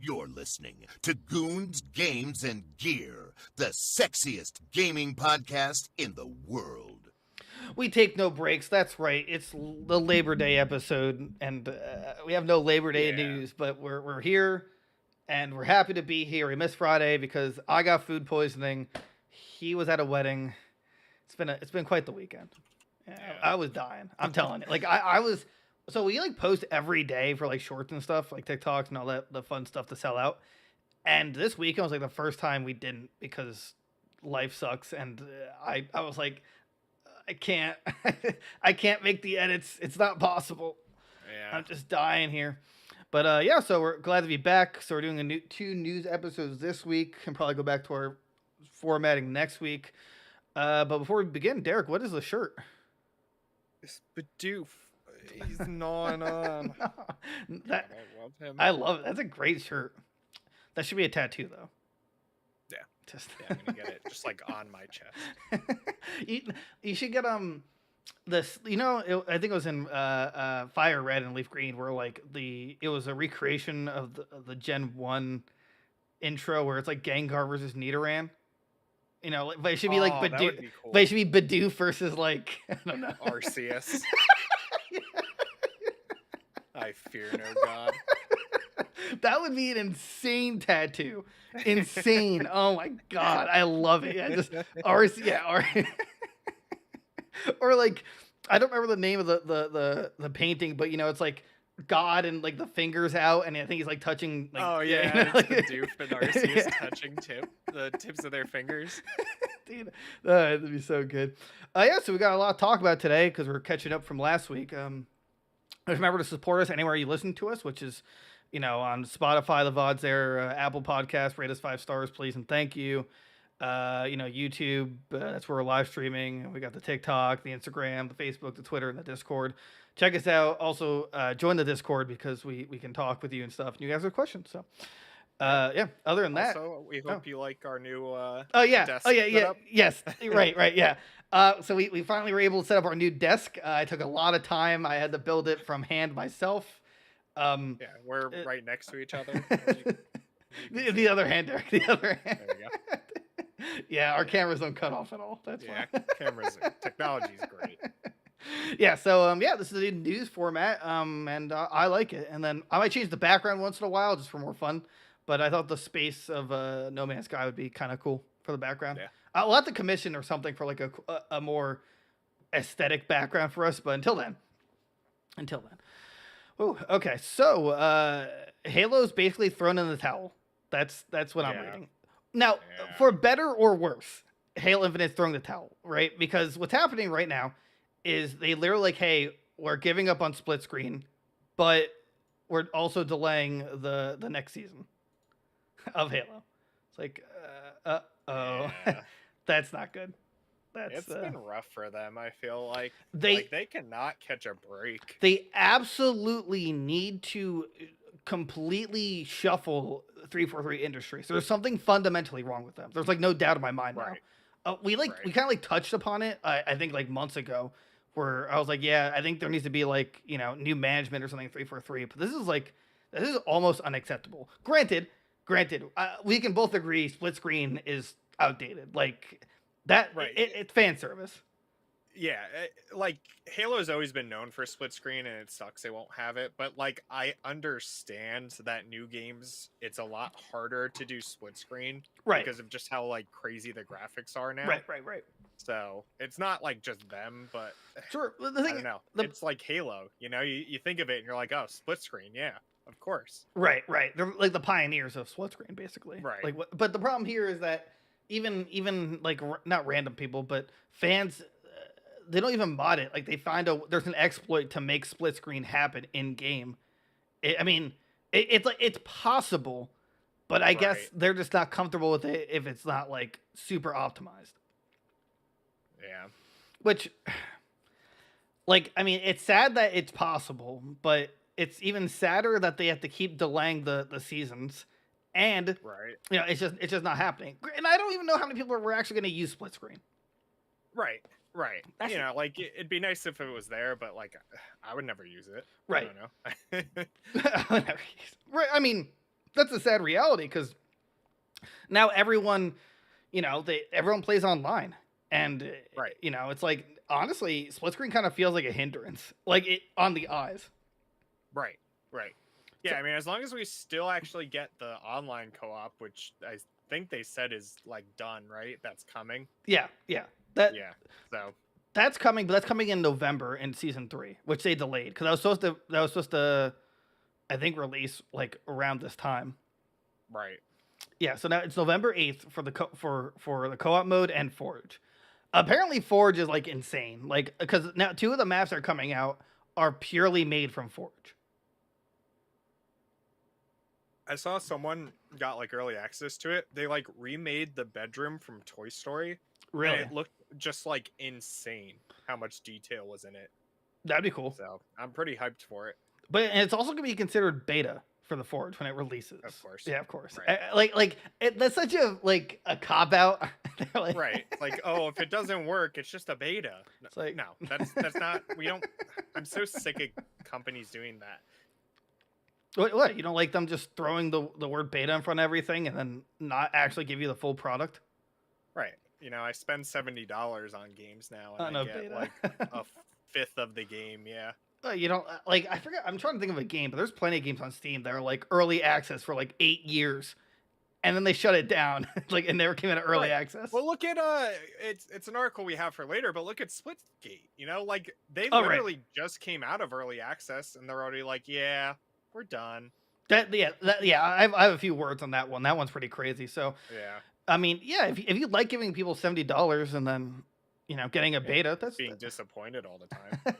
You're listening to Goons, Games, and Gear, the sexiest gaming podcast in the world. We take no breaks. That's right. It's the Labor Day episode, and we have no Labor Day news, but we're here, and we're happy to be here. We missed Friday because I got food poisoning. He was at a wedding. It's been quite the weekend. I was dying. I'm telling you. Like I was. So we like post every day for like shorts and stuff, like TikToks and all that the fun stuff to sell out. And this weekend was like the first time we didn't because life sucks, and I was like, I can't I can't make the edits. It's not possible. Yeah. I'm just dying here. But yeah, so we're glad to be back. So we're doing two news episodes this week, and probably go back to our formatting next week. But before we begin, Derek, what is the shirt? It's Bidoof. He's gnawing on. That, I love him. I love it. That's a great shirt. That should be a tattoo, though. Yeah. Just I'm gonna get it just like on my chest. you should get this. I think it was in Fire Red and Leaf Green, where like it was a recreation of the Gen 1 intro where it's like Gengar versus Nidoran. But it should be like that Bidoof. would be cool. But it should be Bidoof versus like I don't know. Arceus. I fear no god. That would be an insane tattoo. Insane. Oh my god, I love it. Yeah, just or like I don't remember the name of the painting, but it's like God and like the fingers out, and I think he's like touching. Like, Oh yeah, it's Bidoof and Arceus touching the tips of their fingers. Dude, that'd be so good. Yeah, so we got a lot to talk about today because we're catching up from last week. Remember to support us anywhere you listen to us, which is, on Spotify, the VOD's there, Apple Podcast, rate us 5 stars, please, and thank you. YouTube, that's where we're live streaming. We got the TikTok, the Instagram, the Facebook, the Twitter, and the Discord. Check us out. Also, join the Discord because we can talk with you and stuff, and you guys have questions. So, yeah. Other than that, Also, we hope you like our new. Desk setup. yes, right, yeah. So we finally were able to set up our new desk. It took a lot of time. I had to build it from hand myself. Yeah, we're right next to each other. The other hand, Derek. The other hand. There we go. Yeah, our cameras don't cut off at all. That's Yeah, fine. technology's great. Yeah, so this is a news format, and I like it. And then I might change the background once in a while just for more fun. But I thought the space of No Man's Sky would be kind of cool for the background. Yeah. I'll have to commission or something for like a more aesthetic background for us. But until then. Oh, okay. So Halo's basically thrown in the towel. That's what I'm reading. Now, for better or worse, Halo Infinite's throwing the towel, right? Because what's happening right now is they literally like, hey, we're giving up on split screen, but we're also delaying the next season of Halo. It's like, Yeah. That's not good. It's been rough for them. I feel like they cannot catch a break. They absolutely need to completely shuffle 343 Industries. There's something fundamentally wrong with them. There's like no doubt in my mind now. We kind of like touched upon it. I think like months ago, where I was like, yeah, I think there needs to be like new management or something 343. But this is almost unacceptable. Granted, we can both agree split screen is outdated. Like that, it's fan service. Yeah, like Halo's always been known for split screen, and it sucks they won't have it. But like, I understand that new games, it's a lot harder to do split screen, right? Because of just how like crazy the graphics are now. Right. So it's not like just them, but sure. I don't know. It's like Halo. You think of it, and you're like, oh, split screen, yeah. Of course. Right. They're like the pioneers of split screen, basically. Right. Like, but the problem here is that even like not random people, but fans, they don't even mod it. Like they find there's an exploit to make split screen happen in game. It's possible, but I guess they're just not comfortable with it if it's not like super optimized. Yeah. Which, it's sad that it's possible, but it's even sadder that they have to keep delaying the seasons, and it's just not happening. And I don't even know how many people were actually going to use split screen. Right. It'd be nice if it was there, but I would never use it. Right. I don't know. I would never use it. Right. that's a sad reality because now everyone, everyone plays online, and Right. it's like honestly, split screen kind of feels like a hindrance, like it on the eyes. Right. Right. Yeah, I mean, as long as we still actually get the online co-op, which I think they said is like done, right? That's coming. Yeah. Yeah. So That's coming, but that's coming in November in season 3, which they delayed because that was supposed to, I think, release like around this time. right. Yeah, so now it's November 8th for the for the co-op mode and Forge. Apparently, Forge is like insane, like because now 2 of the maps that are coming out are purely made from Forge. I saw someone got like early access to it. They like remade the bedroom from Toy Story. Really, And it looked just like insane how much detail was in it. that'd be cool. So I'm pretty hyped for it. But and it's also gonna be considered beta for the Forge when it releases. Of course. Yeah, of course. Right. That's such a cop out. Like, Right. Like, oh, if it doesn't work, it's just a beta. It's like No, that's not. We don't. I'm so sick of companies doing that. What? You don't like them just throwing the word beta in front of everything and then not actually give you the full product? Right. I spend $70 on games now, and I get beta. like a fifth of the game. Yeah. You don't like. I forget. I'm trying to think of a game, but there's plenty of games on Steam that are like early access for like 8 years, and then they shut it down. Like it never came out of early access. Well, look at it's an article we have for later, but look at Splitgate. Like they Oh, literally just came out of early access, and they're already like, yeah, we're done. I have a few words on that one. That one's pretty crazy. So Yeah. I mean, yeah, if you like giving people $70 and then getting a beta, that's Being disappointed all the time.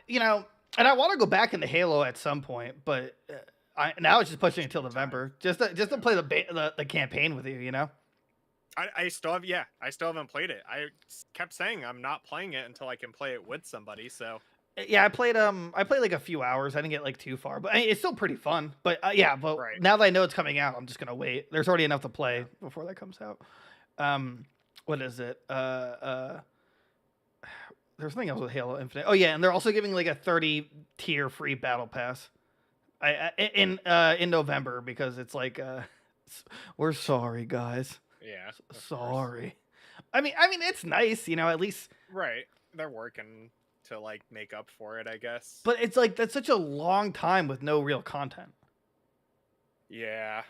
Yeah. And I want to go back into Halo at some point, but now it's just pushing until November, just to play the campaign with you. I still haven't played it. I kept saying I'm not playing it until I can play it with somebody. So yeah, I played like a few hours. I didn't get like too far, but it's still pretty fun. But Right. now that I know it's coming out, I'm just gonna wait. There's already enough to play before that comes out. What is it? There's something else with Halo Infinite. Oh yeah, and they're also giving like a 30 tier free battle pass. In November because it's like we're sorry guys. yeah, Sorry. I mean it's nice, at least. Right. They're working to like make up for it, I guess. But it's like that's such a long time with no real content. Yeah,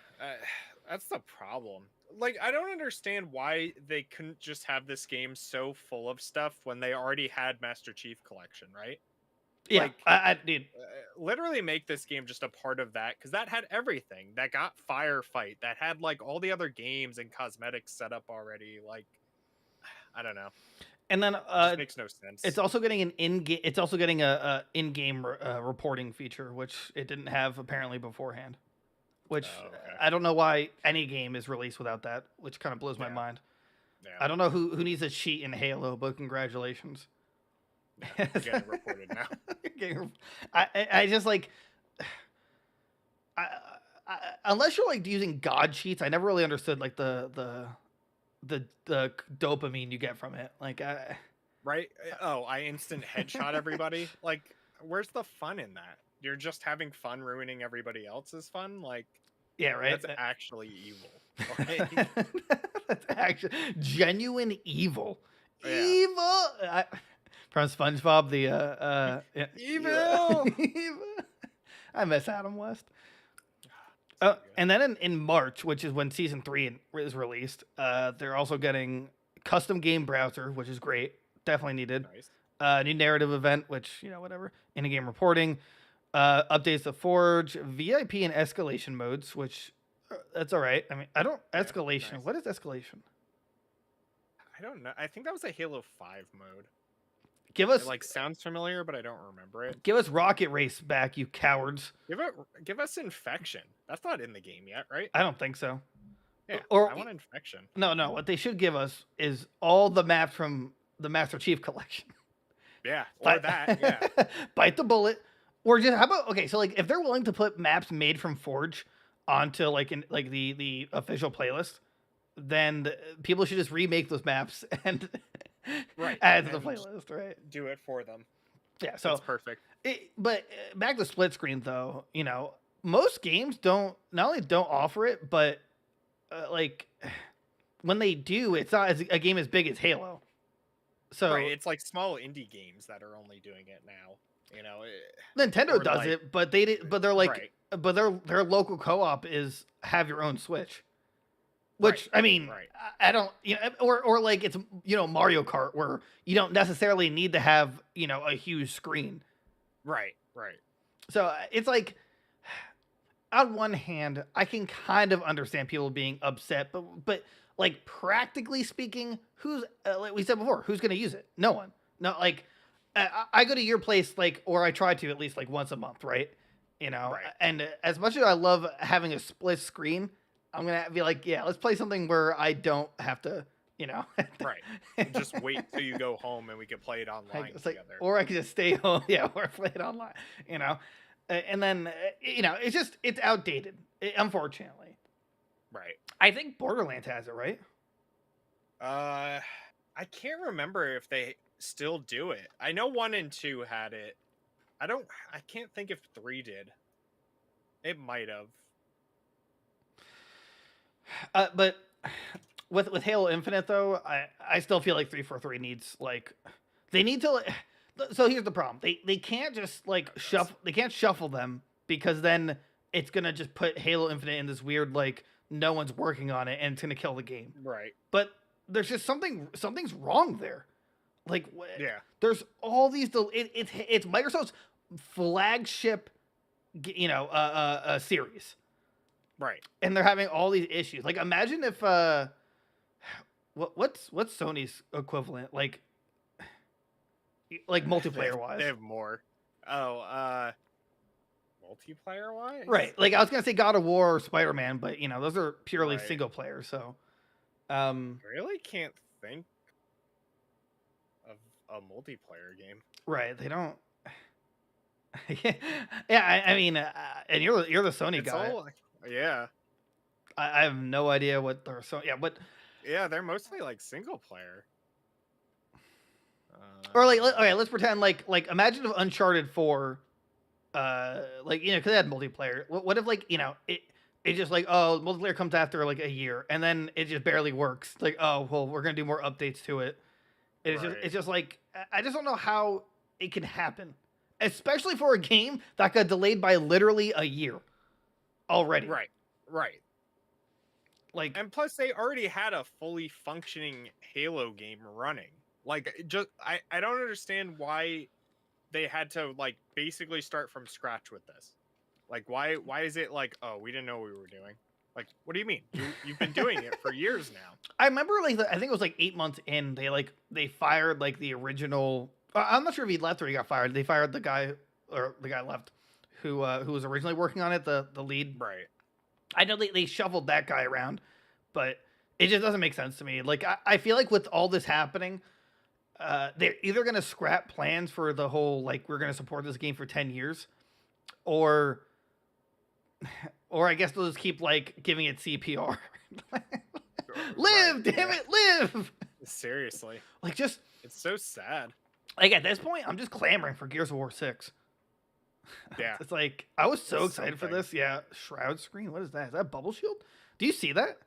that's the problem. Like, I don't understand why they couldn't just have this game so full of stuff when they already had Master Chief Collection, right? Yeah, Like, I dude. Literally make this game just a part of that, because that had everything. That got Firefight. That had like all the other games and cosmetics set up already. Like, I don't know. And then It just makes no sense. it's also getting an in-game. It's also getting a in-game reporting feature, which it didn't have apparently beforehand. Which okay. I don't know why any game is released without that, which kind of blows my mind. Yeah. I don't know who needs a cheat in Halo, but congratulations. Yeah, getting reported now. I just like, unless you're like using God cheats, I never really understood like the dopamine you get from it. Like, Right? Oh, I instant headshot everybody. Like, where's the fun in that? You're just having fun ruining everybody else's fun? Like, yeah, right. That's actually evil. Like, That's actually genuine evil. Yeah. Evil. From SpongeBob, Evil. Evil. I miss Adam West. And then in March, which is when season 3 is released, they're also getting custom game browser, which is great, definitely needed. Nice. New narrative event, which whatever. In-game reporting, updates to Forge, VIP and Escalation modes, which that's all right. I mean, I don't Escalation. Nice. What is Escalation? I don't know. I think that was a Halo 5 mode. Give us It like sounds familiar, but I don't remember it. Give us Rocket Race back, you cowards. Give us Infection. That's not in the game yet, right? I don't think so. Yeah. Or I want Infection. No. What they should give us is all the maps from the Master Chief Collection. Yeah. Or that. Yeah. Bite the bullet. Or just how about so like if they're willing to put maps made from Forge onto like the official playlist, then people should just remake those maps and add to the playlist, right? Do it for them. Yeah, so that's perfect. But back to split screen though, most games don't not only don't offer it, but like when they do, it's not a game as big as Halo. So Right, it's like small indie games that are only doing it now. You know, Nintendo or does like- it, but they did, but they're like, right, but their local co-op is have your own Switch. Which right, I mean, right. I don't, you know, or like it's Mario Kart where you don't necessarily need to have a huge screen. Right, right. So it's like, on one hand, I can kind of understand people being upset, but like practically speaking, who's like we said before, who's going to use it? No one. No, like I go to your place like, or I try to at least like once a month, right? Right. And as much as I love having a split screen, I'm gonna be like, yeah, let's play something where I don't have to, Right. Just wait till you go home and we can play it online it's like, together. or I could just stay home, yeah, or play it online, and then it's outdated, unfortunately. Right. I think Borderlands has it, right? I can't remember if they still do it. I know 1 and 2 had it. I can't think if 3 did. It might have. But with Halo Infinite though, I still feel like 343 needs they need to. So here's the problem: they can't just shuffle. They can't shuffle them because then it's gonna just put Halo Infinite in this weird no one's working on it and it's gonna kill the game. Right. But there's just something's wrong there. Yeah. There's all these. It's Microsoft's flagship, series. Right. And they're having all these issues. Like, imagine if what's Sony's equivalent like multiplayer wise? They have more. Oh, multiplayer wise? Right. Like I was gonna say God of War or Spider-Man, but those are purely Right. single player. So, Really can't think of a multiplayer game. right? They don't. Yeah, I mean, and you're the Sony It's guy. all, yeah. I have no idea what they're but Yeah, they're mostly like single player. or okay, let's pretend imagine if Uncharted 4, because they had multiplayer. What if it just multiplayer comes after a year and then it just barely works. Like, oh well, we're gonna do more updates to it. It's just I just don't know how it can happen, especially for a game that got delayed by literally a year already. Right. And plus they already had a fully functioning Halo game running. I don't understand why they had to basically start from scratch with this. Why is it oh, we didn't know what we were doing? What do you mean? You've been doing it for years now. I remember I think it was 8 months in, they fired the original. I'm not sure if he left or he got fired. They fired the guy, or the guy left who was originally working on it, the lead. Right. I know they shuffled that guy around, but it just doesn't make sense to me. I feel like with all this happening, they're either going to scrap plans for the whole, we're going to support this game for 10 years, or I guess they'll just keep, giving it CPR. Live, Right, damn it, live! Seriously. It's so sad. at this point, I'm just clamoring for Gears of War 6. Yeah. It's I was so excited for this. Yeah, Shroud screen. What is that? Is that Bubble Shield? Do you see that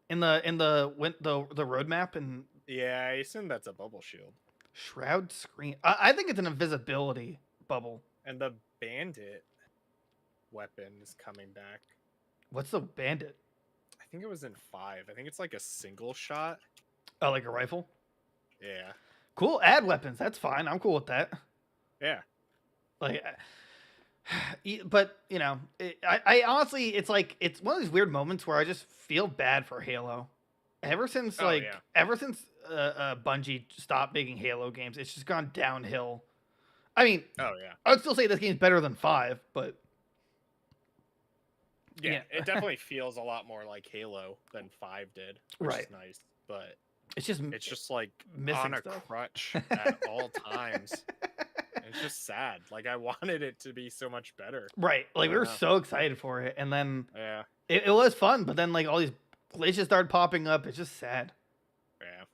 in the roadmap? And Yeah, I assume that's a bubble shield. Shroud screen. I think it's an invisibility bubble. And the bandit weapon is coming back. What's the bandit? I think it was in 5. I think it's a single shot. Oh, like a rifle? Yeah. Cool. Add weapons. That's fine. I'm cool with that. Yeah. But I honestly, it's it's one of these weird moments where I just feel bad for Halo. Ever since Bungie stopped making Halo games, it's just gone downhill. I mean, oh yeah, I would still say this game's better than 5, but yeah, it definitely feels a lot more like Halo than 5 did, which is nice. But it's just on a crutch at all times. It's just sad. I wanted it to be so much better. Right. We were so excited for it, and then yeah, it was fun, but then all these glitches started popping up. It's just sad. Yeah.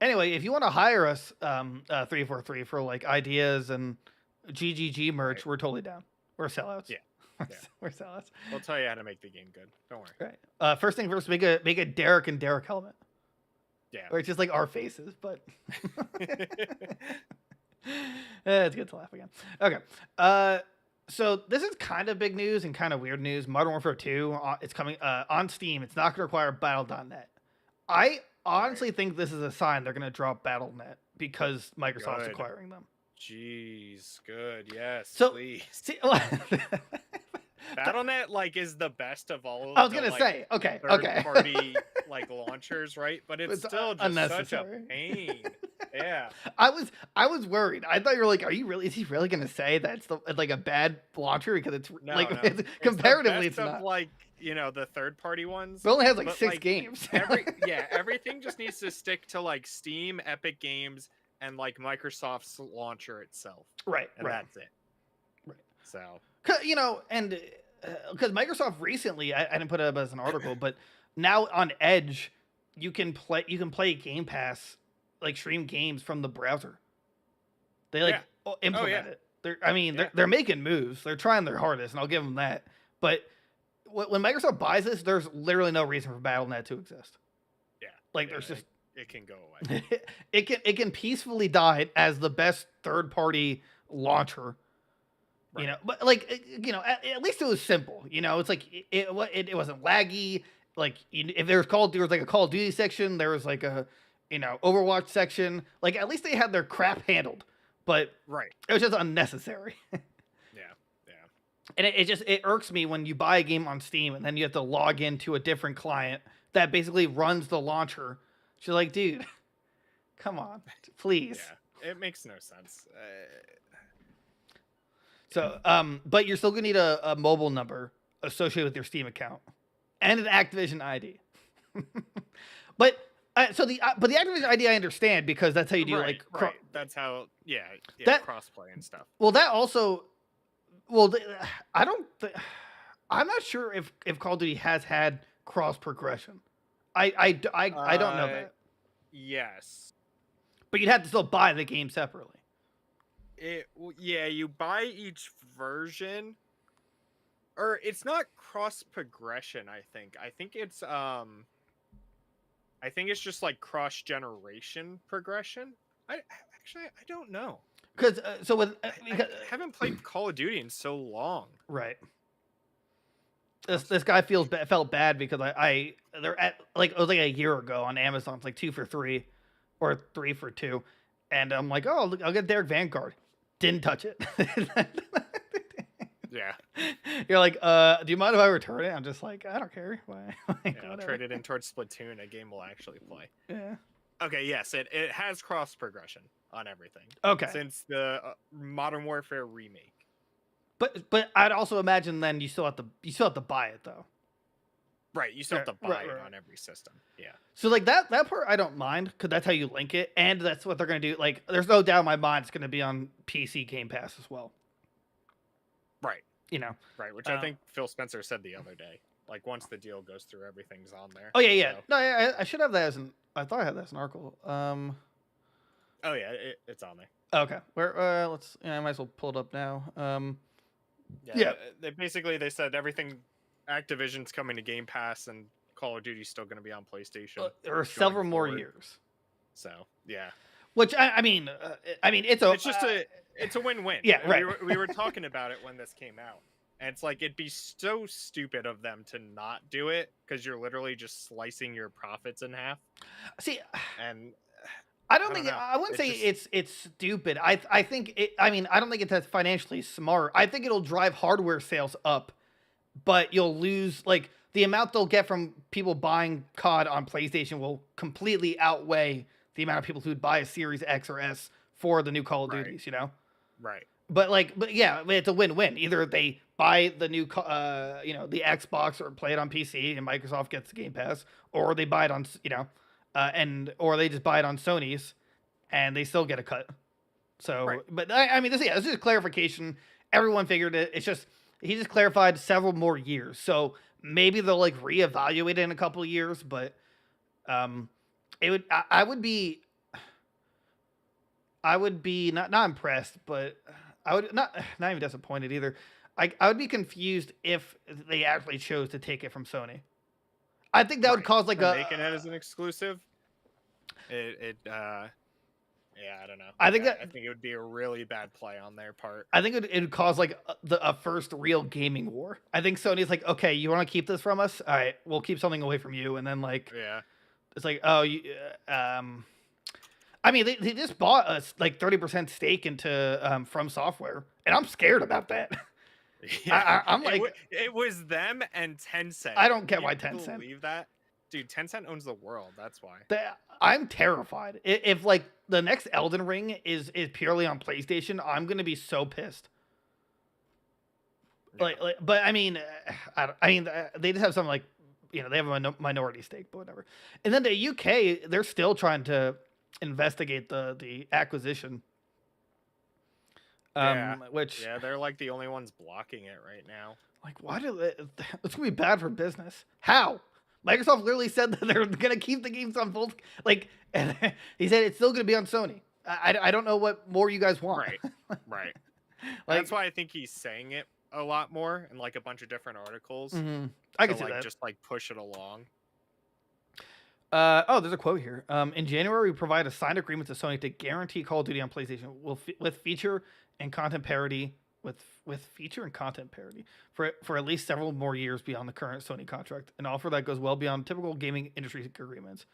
Anyway, if you want to hire us, 343 for ideas and GGG merch, we're totally down. We're sellouts. Yeah. Where's Alice? We'll tell you how to make the game good. Don't worry. Right. First thing first, make a Derek and Derek helmet. Yeah. Or it's just like our faces, but it's good to laugh again. Okay. So this is kind of big news and kind of weird news. Modern Warfare 2, it's coming on Steam. It's not going to require Battle.net. I honestly think this is a sign they're going to drop Battlenet because Microsoft's acquiring them. Jeez, good. Yes, so, please. See, Battlenet is the best of all of I was going to say, third party launchers, right? But it's still just such a pain. Yeah. I was worried. I thought you were like, is he really going to say that's a bad launcher because it's no. Comparatively it's the best of the third party ones. It only has 6 games. Everything just needs to stick to Steam, Epic Games, and Microsoft's launcher itself. Right. And that's it. Right. So, and because Microsoft recently, I didn't put it up as an article, but now on Edge, you can play Game Pass, stream games from the browser. They implement it. They're making moves. They're trying their hardest, and I'll give them that. But when Microsoft buys this, there's literally no reason for Battle.net to exist. Yeah. There's just it can go away. it can peacefully die as the best third party launcher. Right. But at least it was simple. It's it wasn't laggy. If there was a Call of Duty section, there was a Overwatch section. At least they had their crap handled. But it was just unnecessary. Yeah. And it irks me when you buy a game on Steam and then you have to log into a different client that basically runs the launcher. She's like, dude, come on, please. Yeah, it makes no sense. So, but you're still gonna need a mobile number associated with your Steam account and an Activision ID. but the Activision ID I understand because that's how you do that's how that crossplay and stuff. Well, that also, I'm not sure if Call of Duty has had cross progression. I don't know that. Yes, but you'd have to still buy the game separately. You buy each version, or it's not cross progression. I think it's just cross generation progression. I don't know because I haven't played Call of Duty in so long. Right. This guy felt bad because they're at it was a year ago on Amazon. It's 2 for $3 or 3 for $2, and I'm like, oh, I'll get Derek Vanguard. Didn't touch it. Yeah. You're like, do you mind if I return it? I'm just like, I don't care. Why? I'll trade it in towards Splatoon, a game we'll actually play. Yeah. Okay, yes, it has cross progression on everything. Okay. Since the Modern Warfare remake. But I'd also imagine then you still have to buy it though. Right, you still have to buy it on every system. Yeah. So that part I don't mind because that's how you link it, and that's what they're gonna do. There's no doubt in my mind it's gonna be on PC Game Pass as well. Right. Right, which I think Phil Spencer said the other day. Once the deal goes through, everything's on there. Oh yeah. So. No, I should have that I thought I had that as an article. Oh yeah, it's on there. Okay. Where I might as well pull it up now. Yeah. They said everything. Activision's coming to Game Pass, and Call of Duty's still going to be on PlayStation. There are several more years. So yeah. Which I mean, it's a win-win. Yeah, right. We were talking about it when this came out, and it's it'd be so stupid of them to not do it because you're literally just slicing your profits in half. See, and I wouldn't say it's stupid. I think I don't think it's that financially smart. I think it'll drive hardware sales up, but you'll lose the amount they'll get from people buying COD on PlayStation will completely outweigh the amount of people who'd buy a Series X or S for the new Call of Duties, Right. But yeah, it's a win-win. Either they buy the new, the Xbox or play it on PC and Microsoft gets the Game Pass, or they buy it on, or they just buy it on Sony's and they still get a cut. So, right. But this is just clarification. Everyone figured it. It's just, he just clarified several more years. So maybe they'll reevaluate it in a couple of years, but I would be not impressed, but I would not even disappointed either. I would be confused if they actually chose to take it from Sony. I think that would cause like making it as an exclusive. Yeah, I don't know. I think it would be a really bad play on their part. I think it would cause like a first real gaming war. I think Sony's like, okay, you want to keep this from us? All right, we'll keep something away from you, and then like, it's like, oh, I mean, they just bought us like 30% stake into From Software, and I'm scared about that. Yeah. I'm like, it was them and Tencent. I don't get why Tencent. Believe that, dude. Tencent owns the world. That's why. I'm terrified. If like the next Elden Ring is purely on PlayStation, I'm gonna be so pissed. Yeah. Like, but I mean, they just have some like, they have a minority stake, but whatever. And then the UK, they're still trying to investigate the acquisition. Which they're like the only ones blocking it right now. Like, why it's gonna be bad for business? How? Microsoft literally said that they're gonna keep the games on both. Like, and he said it's still gonna be on Sony. I don't know what more you guys want. Right. That's why I think he's saying it a lot more in like a bunch of different articles. Mm-hmm. I can see like that. Just like push it along. There's a quote here. In January, we provide a signed agreement to Sony to guarantee Call of Duty on PlayStation with feature and content parity with feature and content parity for at least several more years beyond the current Sony contract, an offer that goes well beyond typical gaming industry agreements.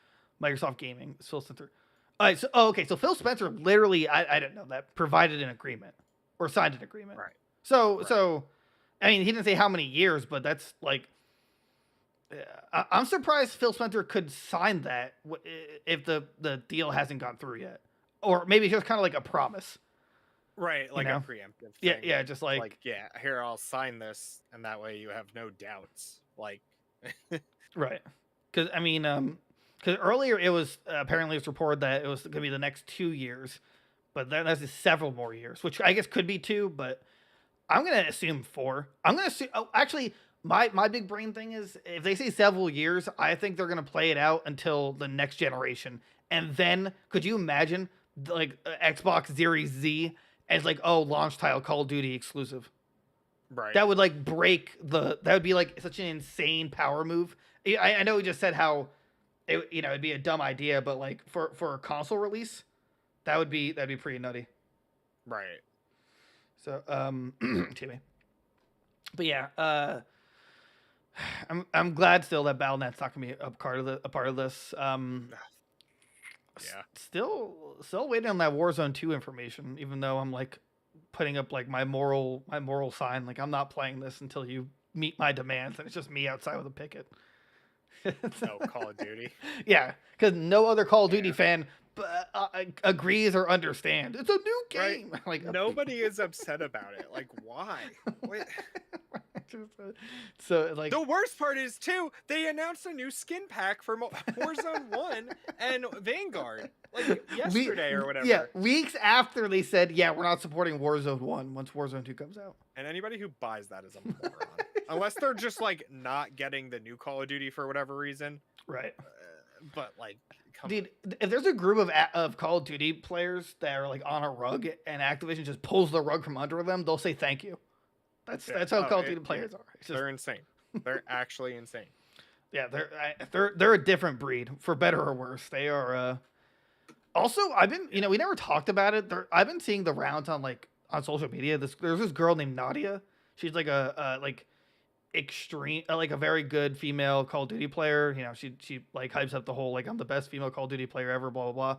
Microsoft Gaming, Phil Spencer. All right, so Phil Spencer literally, I didn't know that, provided an agreement or signed an agreement. Right. So, I mean, he didn't say how many years, but that's like, I'm surprised Phil Spencer could sign that if the deal hasn't gone through yet, or maybe it's just kind of like a promise. Right, like a preemptive thing. Yeah, just like here, I'll sign this, and that way you have no doubts. Like, right? Because I mean, because earlier it was apparently it's reported that it was going to be the next 2 years, but that's several more years, which I guess could be 2, but I'm going to assume 4. I'm going to assume. Oh, actually, my big brain thing is if they say several years, I think they're going to play it out until the next generation, and then could you imagine like Xbox Series Z? As like, launch title Call of Duty exclusive. Right. That would like that would be like such an insane power move. I know we just said how it'd be a dumb idea, but like for a console release, that'd be pretty nutty. Right. So excuse me. But yeah, I'm glad still that Battlenet's not gonna be a part of this. Still waiting on that Warzone 2 information, even though I'm like putting up like my moral sign, like I'm not playing this until you meet my demands, and it's just me outside with a picket. No Call of Duty. Yeah, because no other Call of Duty fan agrees or understands. It's a new game. Right. Like nobody is upset about it. Like why? So like the worst part is too, they announced a new skin pack for Warzone 1 and Vanguard like yesterday or whatever. Yeah, weeks after they said, we're not supporting Warzone 1 once Warzone 2 comes out. And anybody who buys that is a moron. Unless they're just like not getting the new Call of Duty for whatever reason. Right. But like, dude, if there's a group of Call of Duty players that are like on a rug and Activision just pulls the rug from under them, they'll say thank you. That's how Call of Duty players are. They're insane. They're actually insane. Yeah, they're a different breed, for better or worse. They are. Also, I've been we never talked about it. I've been seeing the rounds on social media. There's this girl named Nadia. She's like a extreme, like a very good female Call of Duty player. She like hypes up the whole like I'm the best female Call of Duty player ever. Blah blah blah.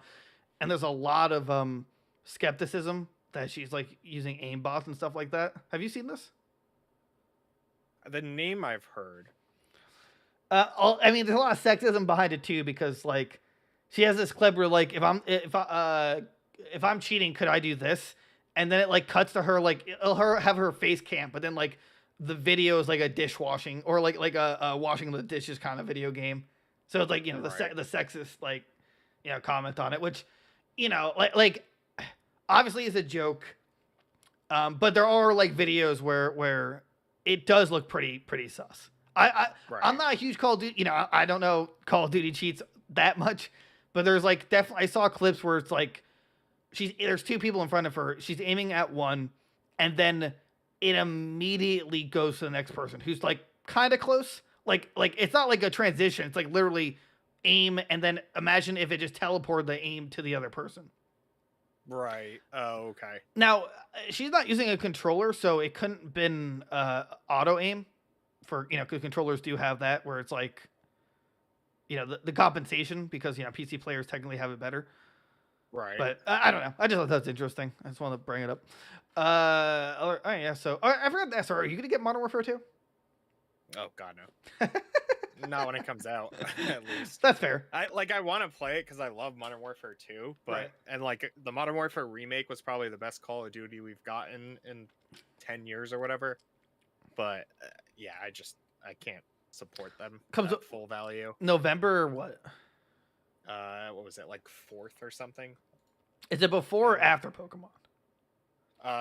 And there's a lot of skepticism that she's like using aimbots and stuff like that. Have you seen this? The name I've heard. I mean, there's a lot of sexism behind it too, because like she has this clip where like if I'm cheating, could I do this? And then it like cuts to her like it'll have her face cam, but then like the video is like a dishwashing or like a washing the dishes kind of video game. So it's like the sexist like comment on it, which like obviously is a joke, but there are like videos where it does look pretty sus. I'm not a huge Call of Duty, I don't know Call of Duty cheats that much, but there's like definitely I saw clips where it's like there's 2 people in front of her, she's aiming at one, and then it immediately goes to the next person who's like kind of close. Like it's not like a transition. It's like literally aim and then imagine if it just teleported the aim to the other person. Right. Oh, okay. Now, she's not using a controller, so it couldn't have been auto aim for, because controllers do have that where it's like, the compensation because, PC players technically have it better. Right. But I don't know. I just thought that's interesting. I just wanted to bring it up. So I forgot to ask her, are you going to get Modern Warfare 2? Oh, God, no. Not when it comes out, at least. That's fair. I want to play it because I love Modern Warfare 2, but Right. And the Modern Warfare remake was probably the best Call of Duty we've gotten in 10 years or whatever. But yeah, I can't support them. Comes at full value. November or what? What was it, like 4th or something? Is it before or after Pokemon?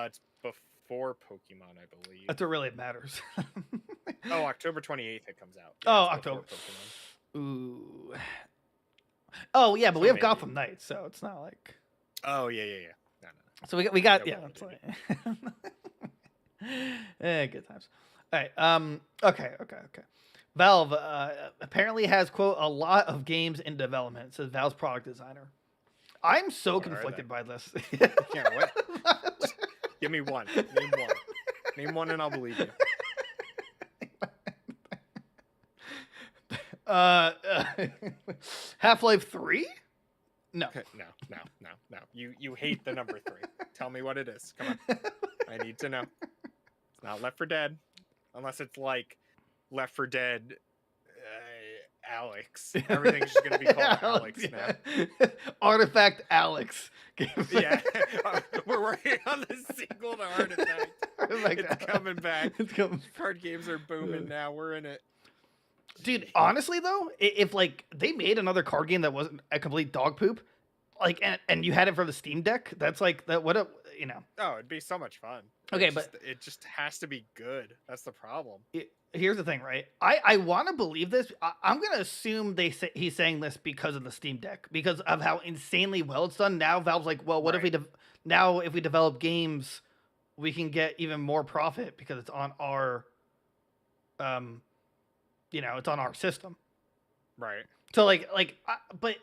It's before Pokemon, I believe. That's what really matters. Oh, October 28th it comes out. Yeah, Oh, October. Ooh. Oh yeah, but we have Gotham Knights, so it's not like. Oh yeah. No. So we got yeah. It's like... good times. All right. Okay. Valve apparently has quote a lot of games in development. Says Valve's product designer. I'm so conflicted by this. Yeah, what? Give me one. Name one. Name one, and I'll believe you. Half-Life 3? No. No. You hate the number 3. Tell me what it is. Come on. I need to know. It's not Left 4 Dead. Unless it's like Left 4 Dead Alex. Everything's just going to be called Alex now. Artifact Alex. Yeah. We're working on the sequel to Artifact. It's coming back. Card games are booming now. We're in it. Dude, honestly though, if like they made another card game that wasn't a complete dog poop, like and you had it for the Steam Deck, that's like that. Oh, it'd be so much fun. Okay, but it just has to be good. That's the problem. Here's the thing, right? I want to believe this. I'm gonna assume he's saying this because of the Steam Deck, because of how insanely well it's done. Now Valve's like, well, what if we develop games, we can get even more profit because it's on our it's on our system. Right. So but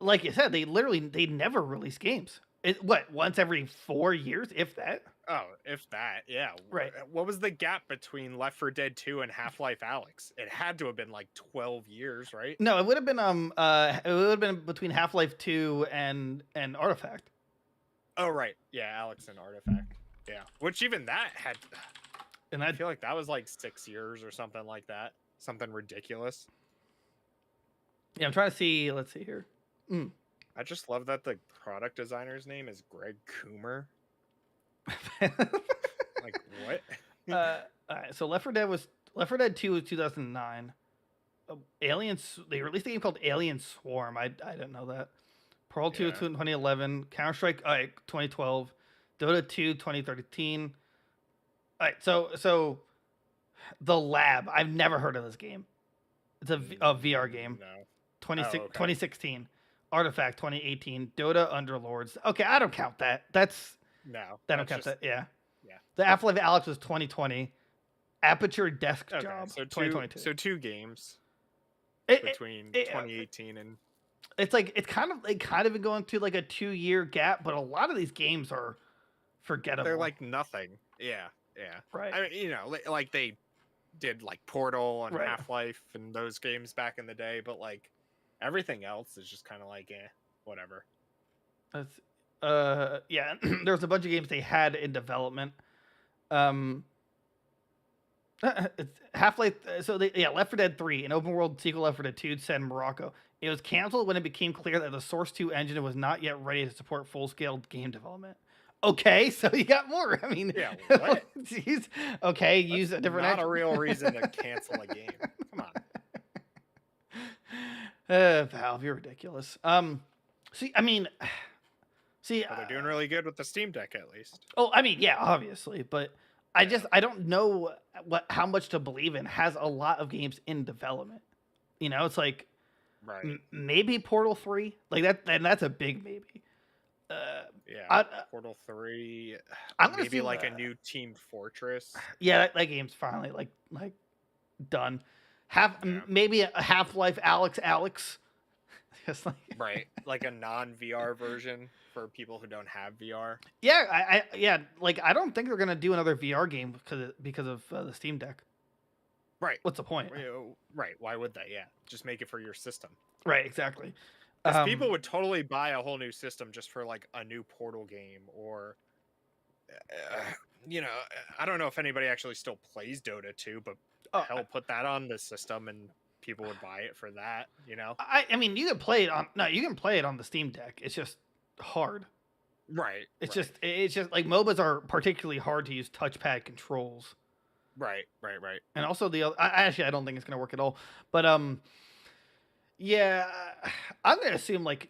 like you said, they never release games. Once every 4 years, if that? Oh, if that, yeah. Right. What was the gap between Left 4 Dead 2 and Half-Life Alex? It had to have been like 12 years, right? No, it would have been between Half-Life 2 and Artifact. Oh, right. Yeah, Alex and Artifact. Yeah. Which even that had... And I feel like that was like 6 years or something like that. Something ridiculous. Yeah, I'm trying to see. Let's see here. I just love that the product designer's name is Greg Coomer. Like what? All right, so Left 4 Dead 2 was 2009. They released a game called Alien Swarm. I didn't know that. Pearl 2 2011. Counter-Strike 2012. Dota 2 2013. All right, so The Lab. I've never heard of this game. It's a VR game. No. 2016. Artifact 2018. Dota Underlords. Okay, I don't count that. I don't count that. Yeah. The Half-Life Alex was 2020. Aperture Desk Job 2022. So 2 games between 2018 and. It's like it's kind of been going through like a 2-year gap, but a lot of these games are forgettable. They're like nothing. Yeah. Right. I mean, like they did like Portal and Right. Half-Life and those games back in the day, but like everything else is just kind of like whatever. That's yeah. There's a bunch of games they had in development. It's Half-Life. Left 4 Dead 3, an open world sequel Left 4 Dead 2 set in Morocco. It was canceled when it became clear that the Source 2 engine was not yet ready to support full-scale game development. Okay, so you got more. I mean, Yeah, what? Geez. Okay, use a different. Not a real reason to cancel a game. Come on. Valve, you're ridiculous. Well, they're doing really good with the Steam Deck, at least. Oh, I mean, yeah, obviously, but I don't know how much to believe in. Has a lot of games in development. It's like right. maybe Portal 3, like that, and that's a big maybe. Portal 3. I'm gonna maybe like a new Team Fortress. Yeah, that game's finally like done. Maybe a Half-Life Alex. Just like right, like a non-VR version for people who don't have VR. Yeah, I don't think they're gonna do another VR game because of the Steam Deck. Right. What's the point? Right. Why would they? Yeah, just make it for your system. Right. Exactly. Because people would totally buy a whole new system just for like a new Portal game, or I don't know if anybody actually still plays Dota 2, but hell, put that on the system and people would buy it for that. I mean, you can play it on the Steam Deck. It's just hard. Right. It's just like MOBAs are particularly hard to use touchpad controls. Right. And also I don't think it's gonna work at all. But yeah, I'm gonna assume like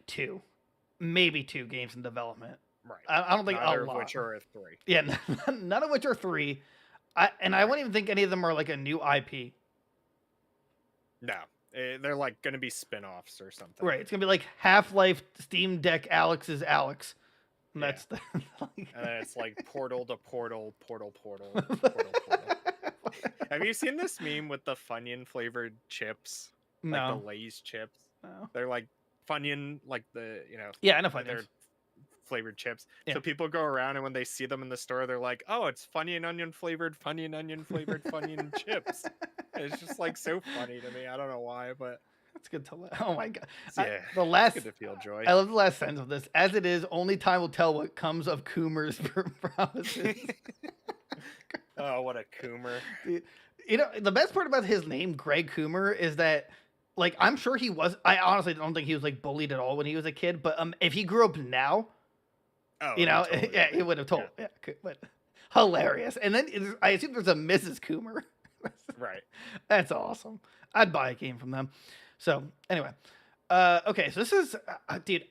maybe 2 games in development. Right. I don't think Neither a lot. Of which are 3. Yeah, none of which are 3. I wouldn't even think any of them are like a new IP. No, they're like gonna be spin-offs or something. Right. It's gonna be like Half-Life Steam Deck Alex's Alex. And that's the. And then it's like portal to portal. Have you seen this meme with the Funyun flavored chips? No. Like the Lay's chips. No. They're like Funyun, like the Yeah, I know Funyuns. They're flavored chips. Yeah. So people go around and when they see them in the store, they're like, "Oh, it's Funyun onion flavored Funyun chips." And it's just like so funny to me. I don't know why, but that's good to. Oh my god! Yeah, good to feel joy. I love the last sentence of this. As it is, only time will tell what comes of Coomer's promises. Oh, what a Coomer! Dude, the best part about his name, Greg Coomer, is that, like, I'm sure he was. I honestly don't think he was like bullied at all when he was a kid. But if he grew up now, totally yeah, he would have told. Yeah, but hilarious. And then I assume there's a Mrs. Coomer. Right. That's awesome. I'd buy a game from them. So anyway, okay. So this is, dude.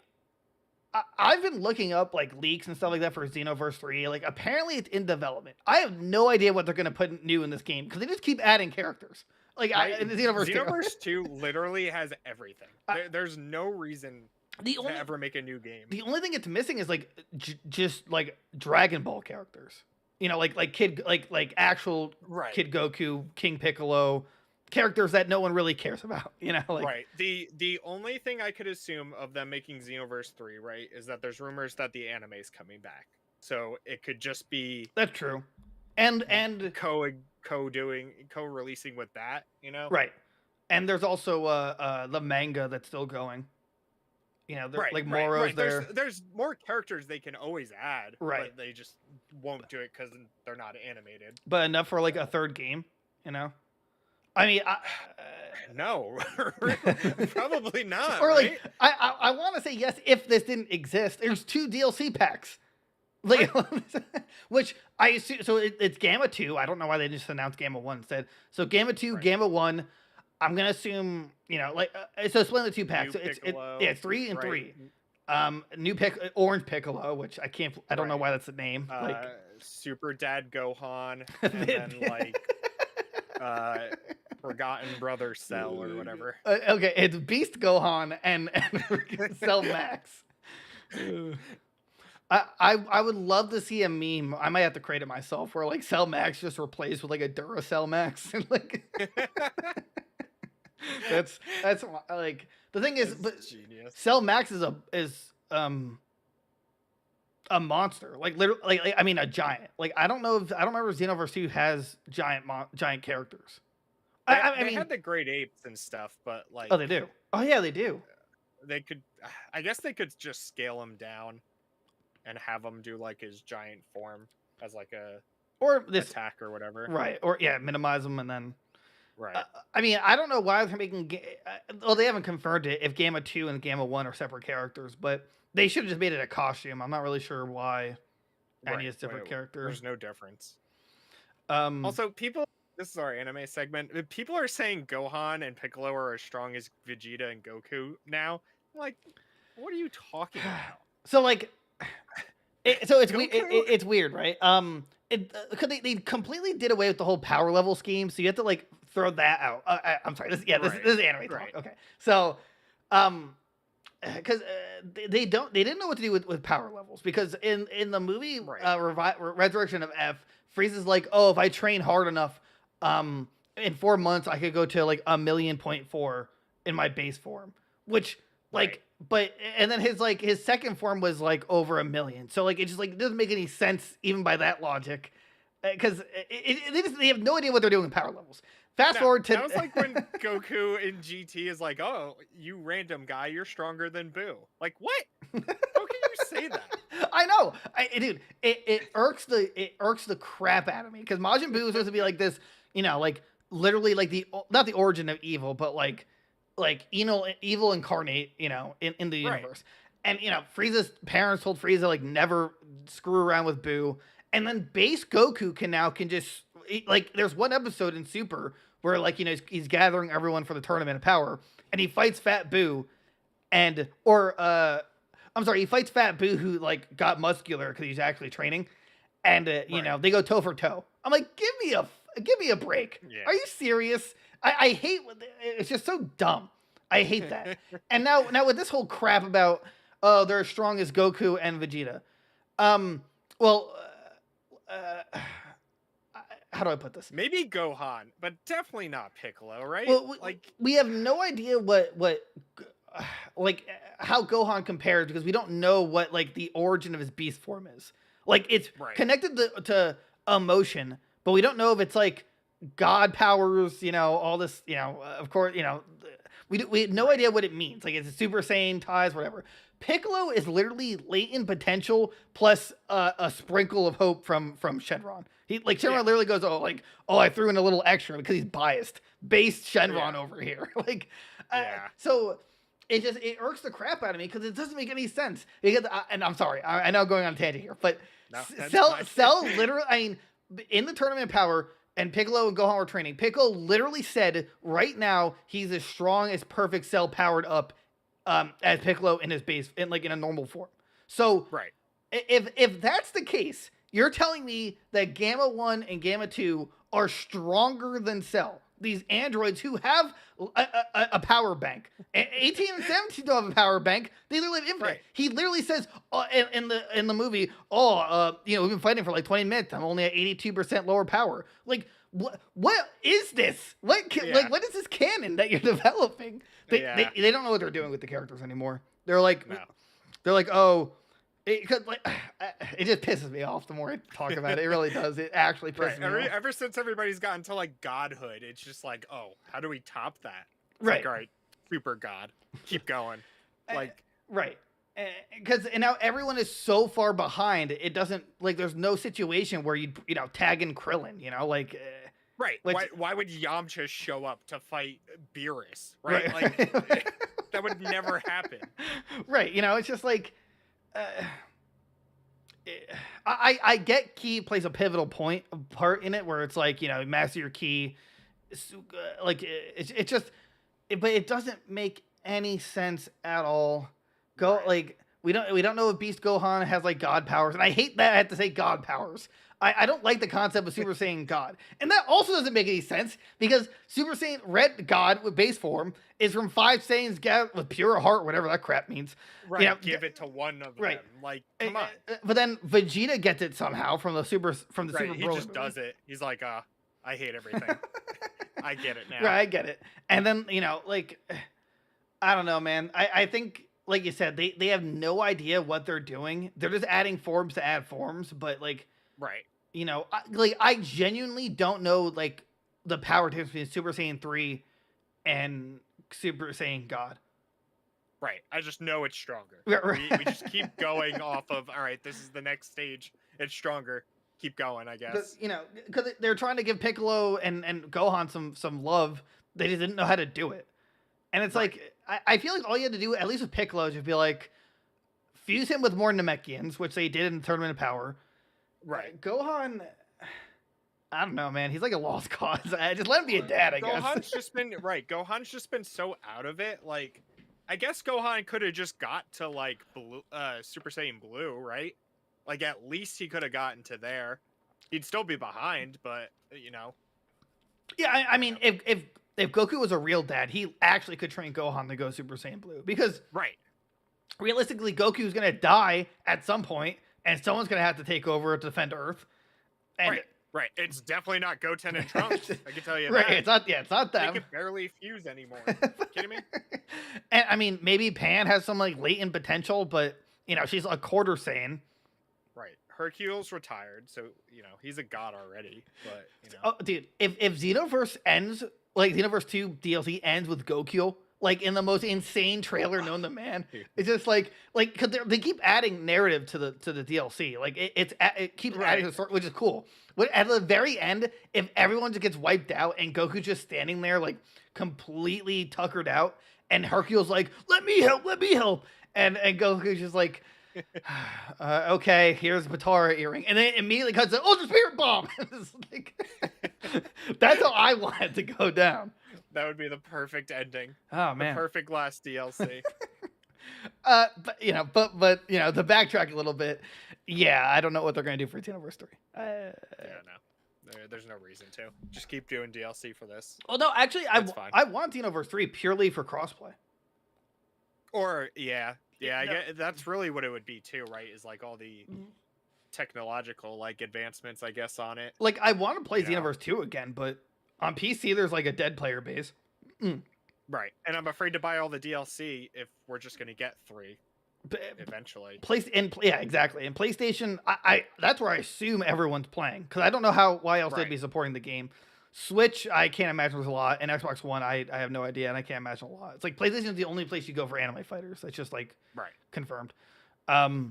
I've been looking up like leaks and stuff like that for Xenoverse 3. Like apparently it's in development. I have no idea what they're gonna put new in this game because they just keep adding characters. Like in Xenoverse 2 literally has everything. There's no reason to ever make a new game. The only thing it's missing is like just like Dragon Ball characters. Like Kid, like actual Kid Goku, King Piccolo, characters that no one really cares about. Right. The only thing I could assume of them making Xenoverse 3, right, is that there's rumors that the anime is coming back. So it could just be that's true, and co-releasing with that, Right. And there's also the manga that's still going. Like Moro's there. There's more characters they can always add, right? But they just won't do it because they're not animated. But enough for like a third game, I mean, no, probably not. Or right? like, I want to say yes if this didn't exist. There's 2 DLC packs, like, which I assume. So it's Gamma 2. I don't know why they just announced Gamma 1 instead. So Gamma 2, Gamma 1. I'm gonna assume, so split the 2 packs. It's 3 and 3. New Orange Piccolo, which I don't know why that's the name. Super Dad Gohan, and then like Forgotten Brother Cell or whatever. Okay, it's Beast Gohan and Cell Max. I would love to see a meme. I might have to create it myself, where like Cell Max just replaced with like a Duracell Max, and like. That's like the thing is, but genius. Cell Max is a monster, like literally, like I mean a giant. Like I don't remember if Xenoverse 2 has giant characters. I mean, had the great apes and stuff, but like they do. Oh yeah, they do. They could, I guess they could just scale him down, and have him do like his giant form as like a attack or whatever. Right, or minimize them and then. Right. I mean, I don't know why they're making. Well, they haven't confirmed it if Gamma 2 and Gamma 1 are separate characters, but they should have just made it a costume. I'm not really sure why any is different characters. There's no difference. Also, this is our anime segment. People are saying Gohan and Piccolo are as strong as Vegeta and Goku now. Like, what are you talking about? So, like, it's weird, right? Because they completely did away with the whole power level scheme, so you have to like throw that out. I'm sorry, this is anime talk. Okay, so because they didn't know what to do with power levels, because in the movie Resurrection of F, Frieza's like, oh, if I train hard enough, in 4 months I could go to like 1,000,000.4 in my base form, which like, but and then his second form was like over 1,000,000, so like it just like it doesn't make any sense even by that logic, because they have no idea what they're doing with power levels. Fast forward to... That was like when Goku in GT is like, oh, you random guy, you're stronger than Boo. Like, what? How can you say that? I know. Dude, it irks the crap out of me, because Majin Buu is supposed to be like this, like literally like not the origin of evil, but like evil incarnate, in the universe. And, Frieza's parents told Frieza, like, never screw around with Boo. And then base Goku can just, like, there's one episode in Super where, like, he's gathering everyone for the Tournament of Power, and he fights Fat Boo, he fights Fat Boo, who, like, got muscular because he's actually training, and, they go toe for toe. I'm like, give me a break. Yeah. Are you serious? I hate, it's just so dumb. I hate that. And now with this whole crap about, oh, they're as strong as Goku and Vegeta. How do I put this? Maybe Gohan, but definitely not Piccolo, right? Well, we have no idea how Gohan compares, because we don't know what like the origin of his beast form is. Like, it's connected to emotion, but we don't know if it's like God powers, all this, of course, we have no idea what it means. Like, it's a Super Saiyan ties, whatever. Piccolo is literally latent potential plus a sprinkle of hope from Shenron. Shenron literally goes, I threw in a little extra because he's biased. Based Shenron over here. So it irks the crap out of me, because it doesn't make any sense. Because and I'm sorry, I know I'm going on a tangent here, but Cell literally, I mean, in the Tournament of Power, and Piccolo and Gohan were training, Piccolo literally said right now he's as strong as perfect Cell powered up as Piccolo in his base, in a normal form. So if that's the case, you're telling me that Gamma 1 and Gamma 2 are stronger than Cell, these androids who have a power bank. 18 and 17 don't have a power bank. They literally have infinite. He literally says in the movie, we've been fighting for like 20 minutes. I'm only at 82% lower power. Like, what is this? What is this canon that you're developing? They don't know what they're doing with the characters anymore. They're like, it just pisses me off the more I talk about it. It really does. It actually pisses me off. Ever since everybody's gotten to like godhood, it's just like, oh, how do we top that? It's right. Like, all right, super god, keep going. Because now everyone is so far behind. It doesn't, like, there's no situation where you'd tag in Krillin. Why would Yamcha show up to fight Beerus? Right. Like that would never happen. Right. It's just like. I get Ki plays a pivotal part in it, where it's like, master your Ki, like it's just, but it doesn't make any sense at all. We don't know if Beast Gohan has like God powers, and I hate that I have to say God powers. I don't like the concept of Super Saiyan God. And that also doesn't make any sense, because Super Saiyan Red God with base form is from 5 Saiyans gathered with pure heart, whatever that crap means. Right, give it to one of them. Like, come on. But then Vegeta gets it somehow from the Super Broly. He just does it. He's like, I hate everything. I get it now. Right, I get it. And then, I don't know, man. I think, like you said, they have no idea what they're doing. They're just adding forms to add forms, but like... Right. I genuinely don't know, like, the power difference between Super Saiyan 3 and Super Saiyan God. Right. I just know it's stronger. Right. We just keep going off of, all right, this is the next stage. It's stronger. Keep going, I guess. Because they're trying to give Piccolo and Gohan some love. They just didn't know how to do it. And it's like, I feel like all you had to do, at least with Piccolo, is just be like, fuse him with more Namekians, which they did in the Tournament of Power. Right. Gohan, I don't know, man. He's like a lost cause. Just let him be a dad, I guess. Gohan's just been so out of it. Like, I guess Gohan could have just got to like Super Saiyan Blue, right? Like, at least he could have gotten to there. He'd still be behind, but Yeah, I mean, if Goku was a real dad, he actually could train Gohan to go Super Saiyan Blue, because realistically, Goku's gonna die at some point, and someone's gonna have to take over to defend Earth. And right. It's definitely not Goten and Trunks. I can tell you right, that. it's not. Yeah, it's not them. They can barely fuse anymore. Kidding me? And I mean, maybe Pan has some like latent potential, but she's a quarter Saiyan. Right. Hercule's retired, so he's a god already. But Oh, dude, if Xenoverse ends, like Xenoverse 2 DLC ends with Goku, like in the most insane trailer known to man, it's just like because they keep adding narrative to the DLC. Like it keeps adding to the story, which is cool. But at the very end, if everyone just gets wiped out and Goku's just standing there like completely tuckered out, and Hercule's like, "Let me help," and Goku's just like, okay, here's Batara earring, and then it immediately cuts to Ultra Spirit Bomb. That's how I want it to go down. That would be the perfect ending. Oh man, the perfect last DLC. but to backtrack a little bit, yeah, I don't know what they're gonna do for Xenoverse 3. Yeah, no, there's no reason to. Just keep doing DLC for this. Well, no, actually, I want Xenoverse 3 purely for crossplay. Or I get that's really what it would be too, right? Is like all the technological like advancements, I guess, on it. Like I want to play Xenoverse 2 again, but on PC there's like a dead player base. Right, and I'm afraid to buy all the DLC if we're just going to get 3 eventually. Yeah, exactly. And PlayStation, I that's where I assume everyone's playing because I don't know why else they'd be supporting the game. Switch, I can't imagine there's a lot, and Xbox One, I have no idea, and I can't imagine a lot. It's like PlayStation is the only place you go for anime fighters. That's just like confirmed. I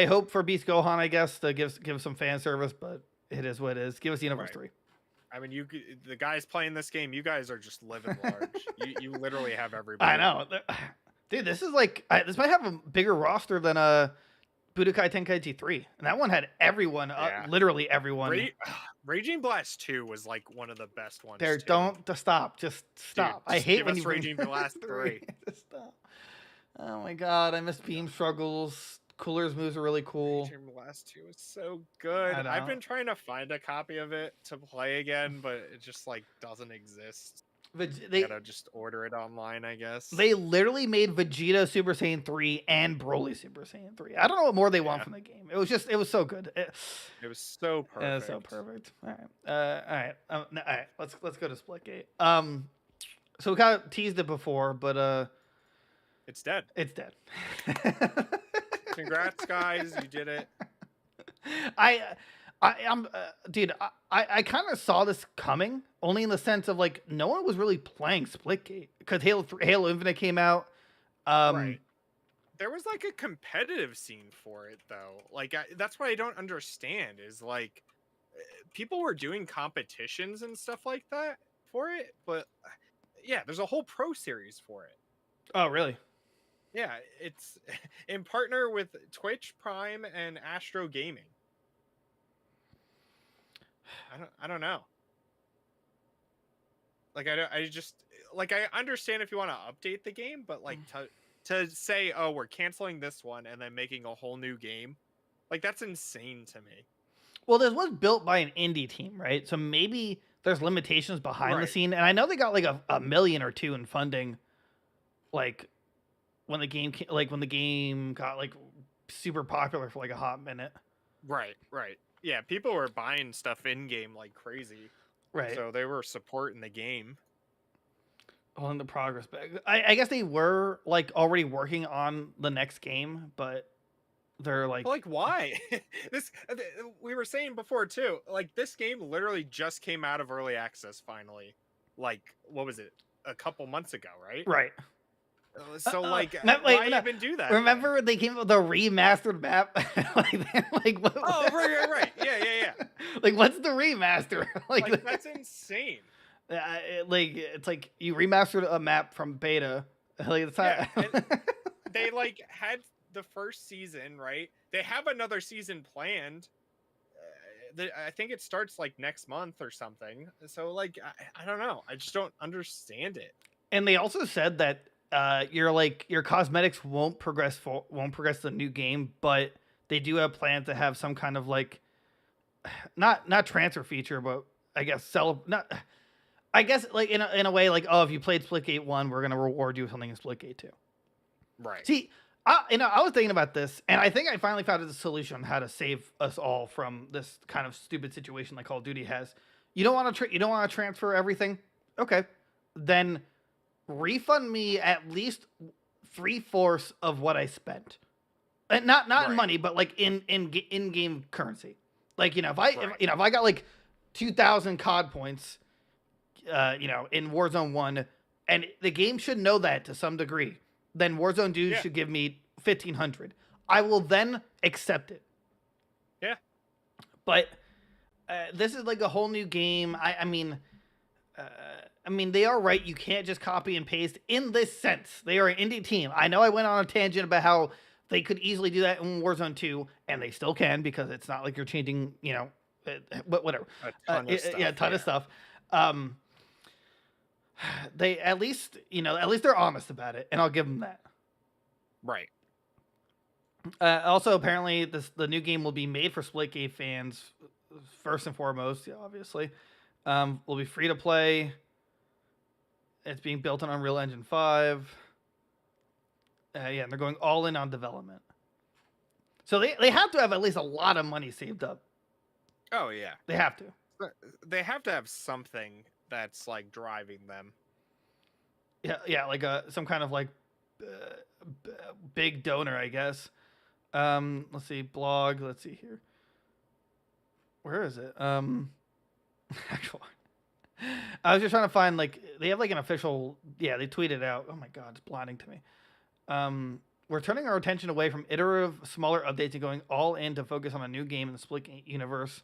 hope for Beast Gohan, I guess, to give some fan service, but it is what it is. Give us Xenoverse 3. I mean, the guys playing this game, you guys are just living large. you literally have everybody. I know, dude. This is like this might have a bigger roster than Budokai Tenkaichi 3, and that one had everyone, literally everyone. Raging Blast 2 was like one of the best ones. There, stop. Just stop. Dude, I hate when you Raging Blast 3. Just stop. Oh my god, I miss Beam Struggles. Cooler's moves are really cool. Raging Blast 2 is so good. I've been trying to find a copy of it to play again, but it just like doesn't exist. They gotta just order it online, I guess. They literally made Vegeta Super Saiyan 3 and Broly Super Saiyan 3. I don't know what more they want from the game. It was so good. It was so perfect. It was so perfect. All right. All right. Let's go to Splitgate. So we kind of teased it before, but it's dead. It's dead. Congrats, guys! You did it. Dude, I kind of saw this coming, only in the sense of like no one was really playing Splitgate because Halo Infinite came out. Right. There was like a competitive scene for it though. Like that's what I don't understand is like people were doing competitions and stuff like that for it, but yeah, there's a whole pro series for it. Oh, really? Yeah, it's in partner with Twitch Prime and Astro Gaming. I don't know. Like I just like I understand if you want to update the game, but like to say, oh, we're canceling this one and then making a whole new game, like that's insane to me. Well, this was built by an indie team, right? So maybe there's limitations behind the scene, and I know they got like a million or two in funding, like when the game got like super popular for like a hot minute. Right. Yeah, people were buying stuff in game like crazy. Right. So they were supporting the game. On the progress, but I guess they were like already working on the next game, but they're like why? We were saying before too. Like this game literally just came out of early access finally. Like what was it? A couple months ago, right? Right. So why even do that? Remember they came up with a remastered map? What? Oh, right. Yeah. Like, what's the remaster? Like that's insane. It's like you remastered a map from beta. Like it's not... They like had the first season, right? They have another season planned. I think it starts like next month or something. So like I don't know. I just don't understand it. And they also said that your cosmetics won't progress the new game, but they do have plans to have some kind of like not transfer feature, but I guess I guess like in a way, like, oh, if you played Splitgate 1, we're gonna reward you with something in Splitgate 2. Right. See, I was thinking about this, and I think I finally found a solution on how to save us all from this kind of stupid situation like Call of Duty has. You don't want to transfer everything? Okay, then refund me at least 3/4 of what I spent, and not in money, but like in game currency. Like, if I got like 2,000 COD points, in Warzone 1, and the game should know that to some degree, then Warzone 2 should give me 1,500. I will then accept it. Yeah. But this is like a whole new game. I mean, they are right. You can't just copy and paste in this sense. They are an indie team. I know I went on a tangent about how they could easily do that in Warzone 2, and they still can, because it's not like you're changing, whatever. A ton of stuff. Yeah, a ton of stuff. They at least they're honest about it, and I'll give them that. Right. Also, apparently, the new game will be made for Splitgate fans first and foremost. Obviously, will be free to play. It's being built on Unreal Engine 5. And they're going all in on development. So they have to have at least a lot of money saved up. Oh yeah, they have to. They have to have something that's like driving them. Yeah, like some kind of like big donor, I guess. Let's see, blog. Let's see here. Where is it? Actually, I was just trying to find, like, they have like an official. Yeah, they tweeted out. Oh my god, it's blinding to me. We're turning our attention away from iterative, smaller updates and going all in to focus on a new game in the Splitgate universe.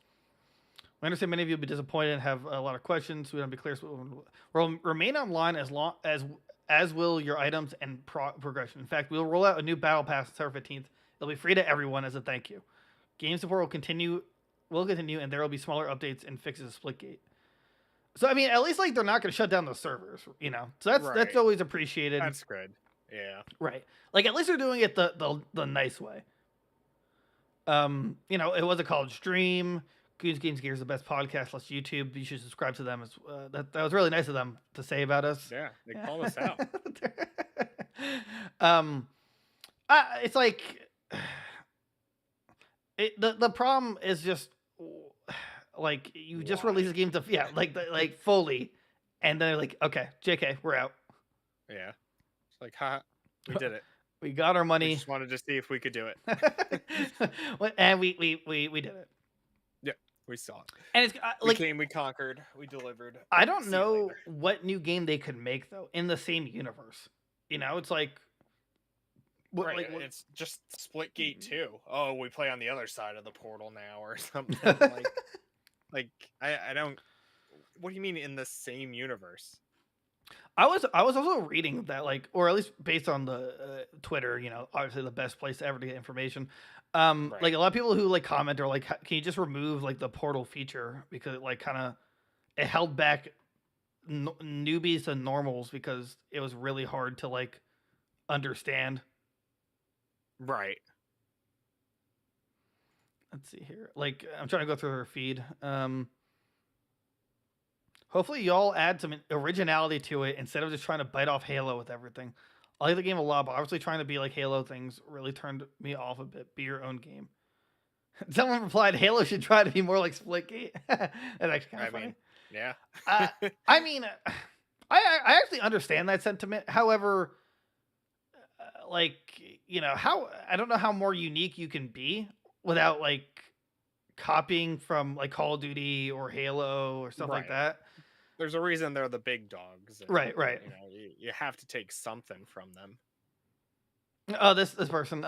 We understand many of you will be disappointed and have a lot of questions. We want to be clear. We'll remain online as will your items and progression. In fact, we'll roll out a new battle pass on September 15th. It'll be free to everyone as a thank you. Game support will continue, and there will be smaller updates and fixes to Splitgate. So, I mean, at least like they're not going to shut down the servers, So that's always appreciated. That's good. Yeah. Right. Like, at least they're doing it the nice way. It was a college stream. Goons Games Gear is the best podcast. Let's YouTube. You should subscribe to them. That was really nice of them to say about us. Yeah, they called us out. It's like the problem is just like you just release the game to like fully, and then they're like, okay, JK, we're out. Yeah, it's like, ha, we did it. We got our money. We just wanted to see if we could do it, and we did it. Yeah, we saw it. And it's we came, we conquered, we delivered. I don't know what new game they could make though in the same universe. It's like, it's just Splitgate 2. Oh, we play on the other side of the portal now, or something. I don't. What do you mean in the same universe? I was also reading that, like, or at least based on the Twitter, obviously the best place ever to get information. Like a lot of people who like comment are like, can you just remove like the portal feature, because it held back newbies to normals because it was really hard to like understand. Right. Let's see here. Like, I'm trying to go through her feed. Hopefully y'all add some originality to it instead of just trying to bite off Halo with everything. I like the game a lot, but obviously trying to be like Halo things really turned me off a bit. Be your own game. Someone replied, Halo should try to be more like Splitgate. That's actually kind of funny. Yeah. I mean, I actually understand that sentiment. However, how I don't know how more unique you can be without like copying from like Call of Duty or Halo or stuff like that. There's a reason they're the big dogs. And, right. You have to take something from them. Oh, this person.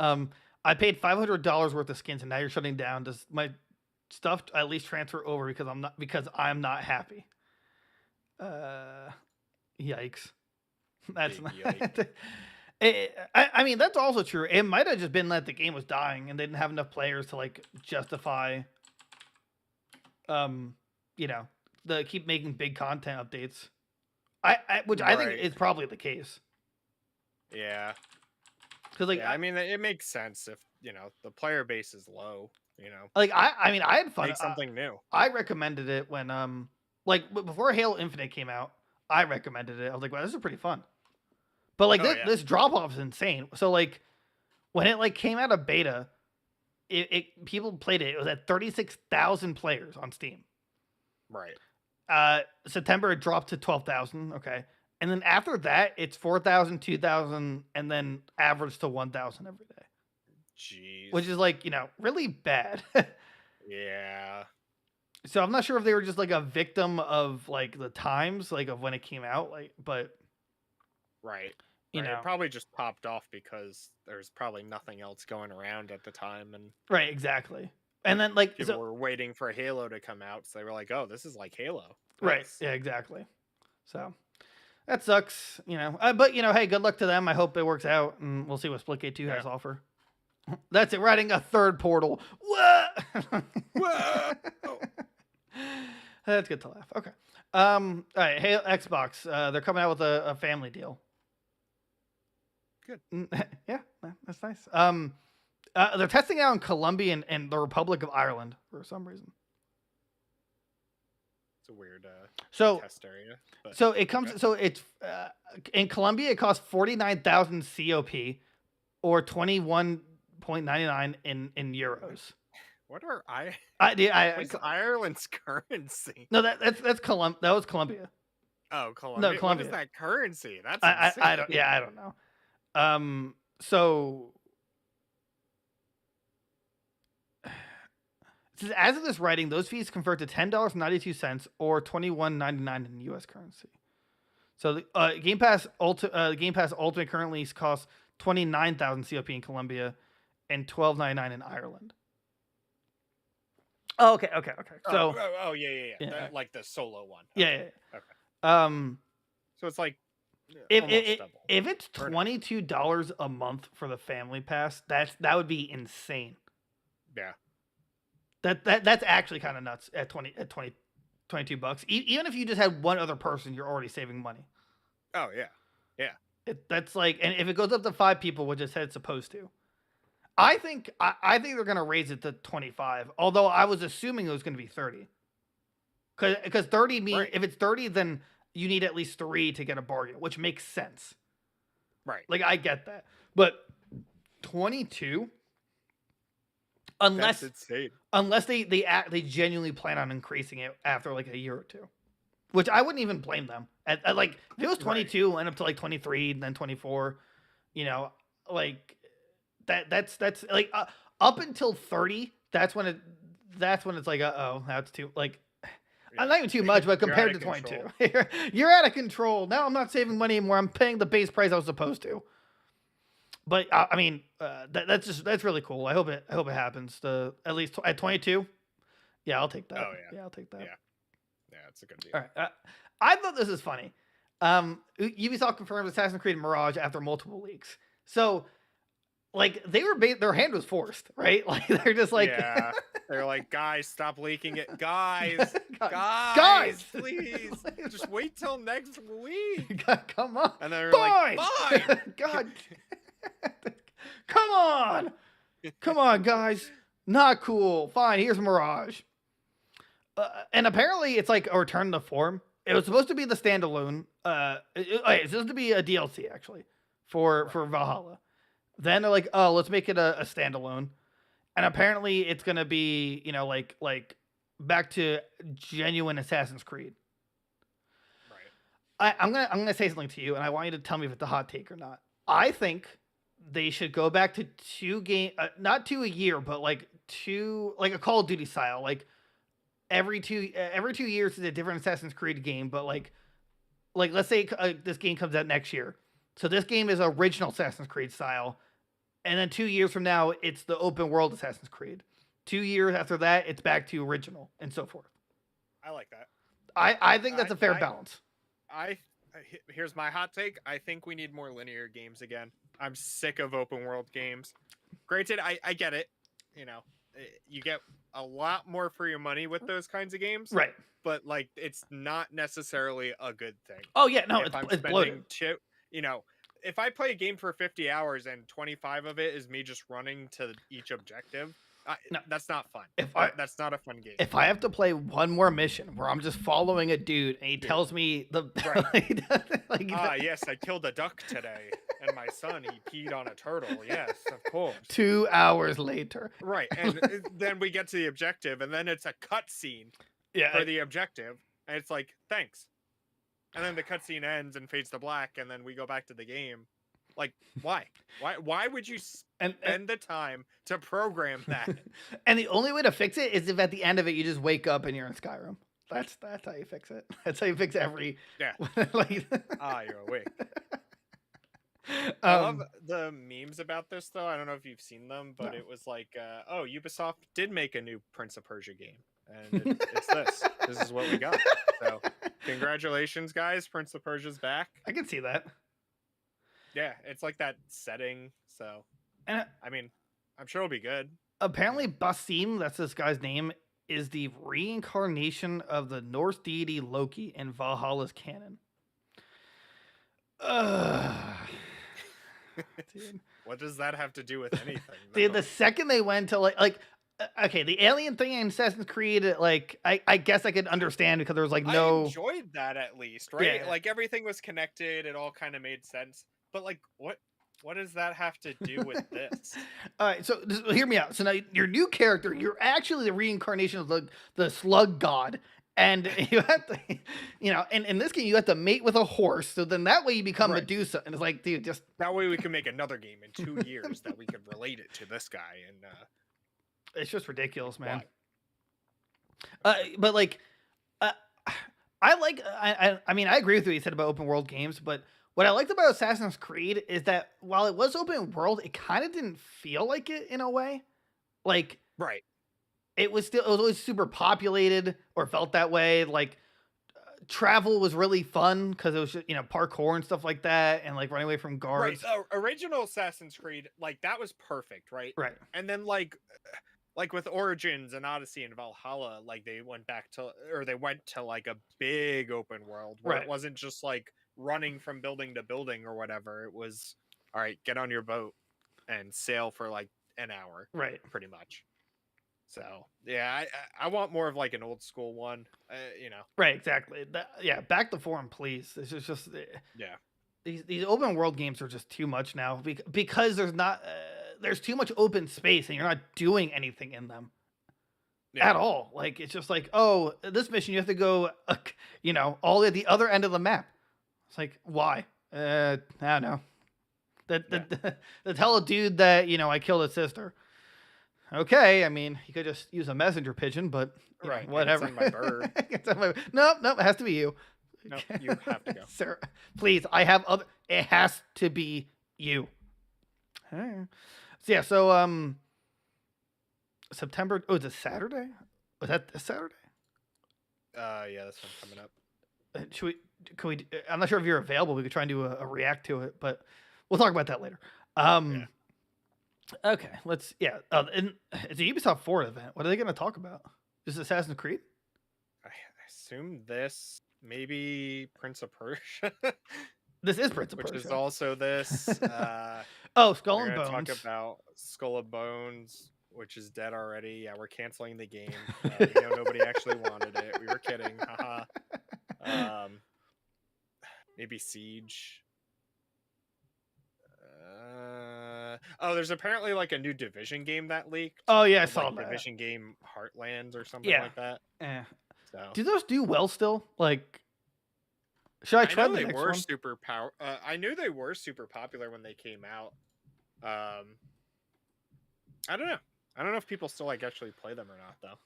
I paid $500 worth of skins, and now you're shutting down. Does my stuff at least transfer over because I'm not happy? Yikes. That's not. I mean, that's also true. It might have just been that the game was dying and they didn't have enough players to like justify, the keep making big content updates. Which I think is probably the case. Yeah. Because I mean, it makes sense if the player base is low. Like I mean, I had fun. Make something new. I recommended it when Like before Halo Infinite came out, I recommended it. I was like, wow, this is pretty fun. But like this drop off is insane. So like when it like came out of beta, it people played it. It was at 36,000 players on Steam. Right. September it dropped to 12,000. Okay. And then after that, it's 4,000, 2,000, and then average to 1,000 every day. Jeez. Which is like, really bad. Yeah. So I'm not sure if they were just like a victim of like the times, like of when it came out, like, but right. You know, it probably just popped off because there's probably nothing else going around at the time, and right, exactly. And then like people were waiting for Halo to come out, so they were like, "Oh, this is like Halo." Right. Nice. Yeah, exactly. So that sucks, But hey, good luck to them. I hope it works out, and we'll see what Splitgate 2 has to offer. That's it. We're adding a third portal. What? Whoa! That's good to laugh. Okay. All right. Hey, Xbox. They're coming out with a family deal. Good. Yeah, that's nice. They're testing it out in Colombia and the Republic of Ireland for some reason. It's a weird test area. But, so it comes. Okay. So it's in Colombia. It costs 49,000 COP, or 21.99 in euros. What are what is Ireland's currency? No, that's That was Colombia. Oh, Colombia. No, Colombia. What is that currency? That's insane. I don't. Yeah, I don't know. So as of this writing, those fees convert to $10.92 or $21.99 in U.S. currency. So the Game Pass Ultimate currently costs 29,000 COP in Colombia and $12.99 in Ireland. Oh, okay. So, yeah. That, like the solo one. Okay. Yeah. Okay. So it's like if it's $22 a month for the family pass, that would be insane. Yeah. That's actually kind of nuts at $22. Even if you just had one other person, you're already saving money. Oh yeah. That's like, and if it goes up to 5 people, which it said it's supposed to, I think they're gonna raise it to 25. Although I was assuming it was gonna be 30. Because 30 means if it's 30, then you need at least 3 to get a bargain, which makes sense. Right. Like I get that, but 22. Unless they genuinely plan on increasing it after like a year or two, which I wouldn't even blame them. At like if it was 22 and up to like 23 and then 24, like that's like up until 30. That's when it's like that's too like. Yeah. Not even too much, but compared to 22, you're out of control. Now I'm not saving money anymore. I'm paying the base price I was supposed to. But I mean, that's really cool. I hope it happens to at least at 22. Yeah, I'll take that. Oh yeah, I'll take that. Yeah, it's a good deal. All right, I thought this is funny. Ubisoft confirmed Assassin's Creed Mirage after multiple leaks. So, like their hand was forced, right? Like they're just like, yeah, they're like, guys, stop leaking it, guys, please, just wait till next week. God, come on, and they're like, fine, God. Come on, guys. Not cool. Fine, here's Mirage. And apparently it's like a return to form. It was supposed to be the standalone. It's supposed to be a DLC actually for Valhalla. Then they're like, oh, let's make it a standalone. And apparently it's gonna be, like back to genuine Assassin's Creed. Right. I'm gonna say something to you, and I want you to tell me if it's a hot take or not. I think they should go back to 2 game, not 2 a year, but like 2, like a Call of Duty style, like every 2 years is a different Assassin's Creed game. But like let's say this game comes out next year, so this game is original Assassin's Creed style, and then 2 years from now it's the open world Assassin's Creed. 2 years after that, it's back to original, and so forth. I like that. I think that's a fair balance. Here's my hot take. I think we need more linear games again. I'm sick of open world games. Granted, I get it. You get a lot more for your money with those kinds of games. Right. But like, it's not necessarily a good thing. Oh yeah, no, it's bloated. If I play a game for 50 hours and 25 of it is me just running to each objective, No. That's not fun. That's not a fun game. If I have to play one more mission where I'm just following a dude and he tells me yes, I killed a duck today, and my son, he peed on a turtle. Yes, of course. 2 hours later. Right, and then we get to the objective, and then it's a cutscene for the objective, and it's like, thanks. And then the cutscene ends and fades to black, and then we go back to the game. Like, why? Why would you spend the time to program that? And the only way to fix it is if at the end of it you just wake up and you're in Skyrim. That's how you fix it. That's how you fix every. Yeah. You're awake. I love the memes about this, though. I don't know if you've seen them, but it was like, Ubisoft did make a new Prince of Persia game, and it's this. This is what we got. So, congratulations, guys! Prince of Persia's back. I can see that. Yeah, it's like that setting. So, and I mean, I'm sure it'll be good. Apparently, Basim, that's this guy's name, is the reincarnation of the Norse deity Loki in Valhalla's canon. Dude. What does that have to do with anything? Dude, the second they went to okay, the alien thing in Assassin's Creed, I guess I could understand because there was no. I enjoyed that at least, right? Yeah. Like everything was connected, it all kind of made sense. But like, what does that have to do with this? All right, so hear me out. So now your new character, you're actually the reincarnation of the slug god, and you have to, and in this game you have to mate with a horse. So then that way you become Medusa, and it's like, dude, just that way we can make another game in 2 years that we could relate it to this guy, and it's just ridiculous, man. But I mean, I agree with what you said about open world games, but what I liked about Assassin's Creed is that while it was open world, it kind of didn't feel like it in a way. Right. It was always super populated or felt that way. Travel was really fun because it was just, parkour and stuff like that, and running away from guards. Right. Original Assassin's Creed, that was perfect, right? Right. And then like with Origins and Odyssey and Valhalla, they went to a big open world where it wasn't just running from building to building or whatever. It was, all right, get on your boat and sail for an hour, right? Pretty much. So yeah, I want more of an old school one, Right, exactly. Back to form, please. It's just These open world games are just too much now because there's too much open space and you're not doing anything in them at all. It's just this mission you have to go, all at the other end of the map. It's why? I don't know. To tell a dude that I killed his sister. Okay, I mean, you could just use a messenger pigeon, but whatever. My bird. Nope, it has to be you. No, you have to go. Sir, please, I have other. It has to be you. So yeah, September. Oh, is it Saturday? Was that this Saturday? Yeah, that's one coming up. Can we? I'm not sure if you're available. We could try and do a react to it, but we'll talk about that later. Okay, let's. Yeah, and it's a Ubisoft Forward event. What are they going to talk about? Just Assassin's Creed? I assume this. Maybe Prince of Persia. This is Prince of Persia. Which is also this. Skull and Bones. Talk about Skull and Bones, which is dead already. Yeah, we're canceling the game. We know nobody actually wanted it. We were kidding. Haha. Maybe Siege. There's apparently a new Division game that leaked. Oh yeah, I saw that. Division game Heartlands or something like that. Yeah. So. Do those do well still? Should I try the next one? I knew they were super popular when they came out. I don't know. I don't know if people still actually play them or not though.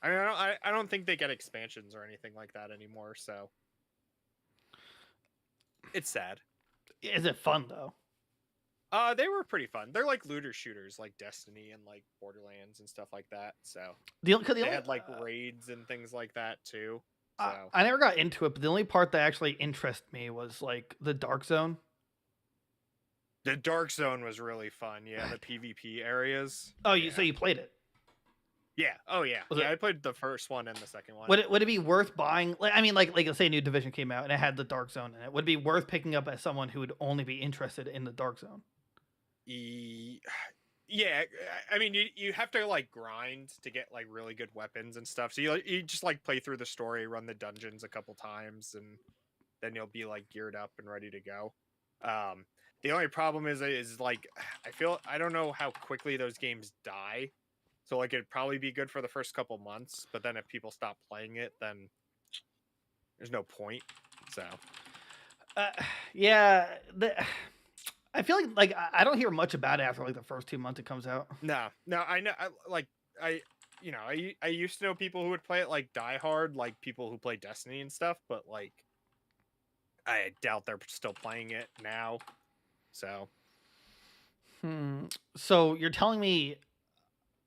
I mean, I don't think they get expansions or anything like that anymore. So it's sad. Is it fun though? They were pretty fun. They're looter shooters, like Destiny and Borderlands and stuff like that. So they had raids and things like that too. So. I never got into it, but the only part that actually interested me was the Dark Zone. The Dark Zone was really fun. Yeah, the PvP areas. Oh, so you played it? Yeah. Oh, yeah. I played the first one and the second one. Would it be worth buying? I mean, let's say a new Division came out and it had the Dark Zone in it. Would it be worth picking up as someone who would only be interested in the Dark Zone? Yeah, I mean, you have to like grind to get like really good weapons and stuff. So you just like play through the story, run the dungeons a couple times, and then you'll be like geared up and ready to go. The only problem is like I don't know how quickly those games die. So like it'd probably be good for the first couple months, but then if people stop playing it, then there's no point. So yeah, I feel like I don't hear much about it after like the first 2 months it comes out. no, I know I I used to know people who would play it like Die Hard, like people who play Destiny and stuff, but like I doubt they're still playing it now. So So you're telling me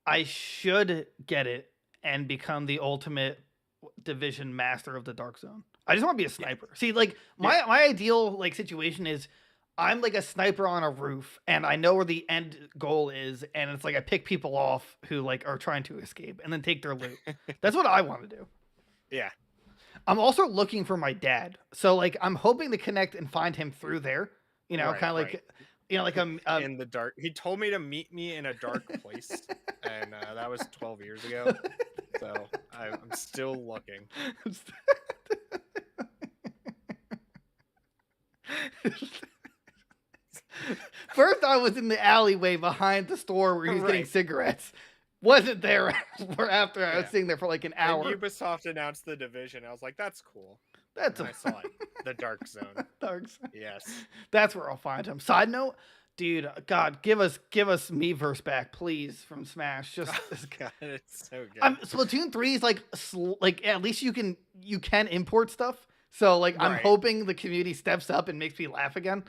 I should get it and become the ultimate division master of the Dark Zone? I just want to be a sniper. Yeah. See, like my ideal like situation is I'm like a sniper on a roof and I know where the end goal is, and it's like I pick people off who like are trying to escape and then take their loot. That's what I want to do. Yeah. I'm also looking for my dad. So like I'm hoping to connect and find him through there. You know, kind of like you know, like in the dark. He told me to meet me in a dark place, and that was 12 years ago. So I'm still looking. First, I was in the alleyway behind the store where he was getting cigarettes. Wasn't there after I was sitting there for like an hour. And Ubisoft announced the division. I was like, "That's cool." I saw it. The Dark Zone. Dark Zone. Yes. That's where I'll find him. Side note, dude, God, give us Miiverse back, please, from Smash. Just God, it's so good. Splatoon 3 is like at least you can import stuff. So like I'm hoping the community steps up and makes me laugh again.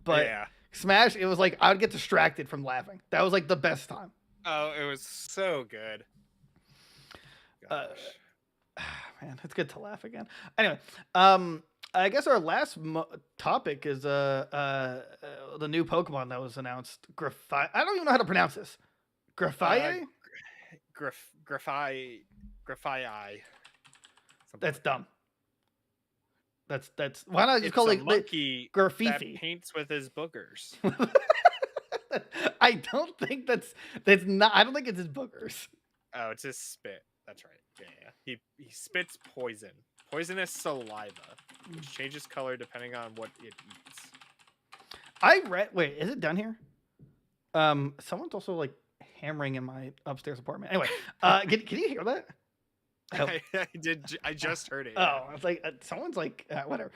But Smash, it was like I would get distracted from laughing. That was like the best time. Oh, it was so good. Man, it's good to laugh again. Anyway, I guess our last topic is the new Pokemon that was announced. I don't even know how to pronounce this. Grafai? Grafai. That's dumb. That's why not just call it monkey Grafifi? That paints with his boogers. I don't think that's not. I don't think it's his boogers. Oh, it's his spit. That's right. Yeah. He spits poisonous saliva, which changes color depending on what it eats. I read. Wait, is it done here? Someone's also like hammering in my upstairs apartment. Anyway, can you hear that? Oh. I did. I just heard it. Oh, it's like someone's like whatever.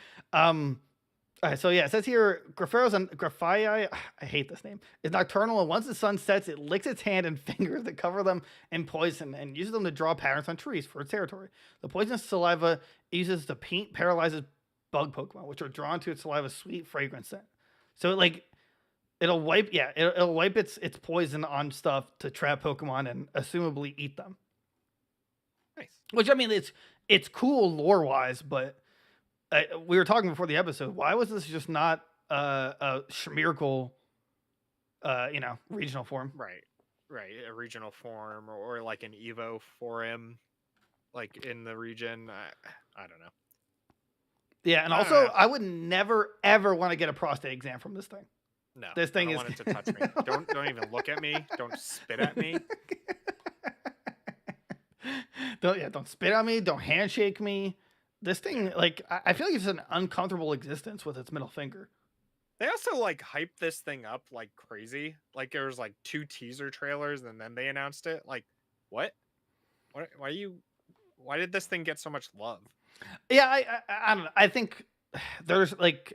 All right, so yeah, it says here, Grafai, I hate this name, is nocturnal, and once the sun sets, it licks its hand and fingers that cover them in poison and uses them to draw patterns on trees for its territory. The poisonous saliva it uses to paint paralyzes bug Pokemon, which are drawn to its saliva's sweet fragrance scent. So it'll wipe its poison on stuff to trap Pokemon and assumably eat them. Nice. Which, I mean, it's cool lore-wise, but we were talking before the episode. Why was this just not a Schmeargle, regional form? Right. A regional form or like an Evo for him, like in the region. I don't know. Yeah, and also I would never ever want to get a prostate exam from this thing. No, this thing I don't want it to touch me. Don't even look at me. Don't spit at me. Don't spit on me. Don't handshake me. This thing, like, I feel like it's an uncomfortable existence with its middle finger. They also like hyped this thing up like crazy. Like there was like 2 teaser trailers and then they announced it. Like, what? Why did this thing get so much love? Yeah, I don't know. I think there's like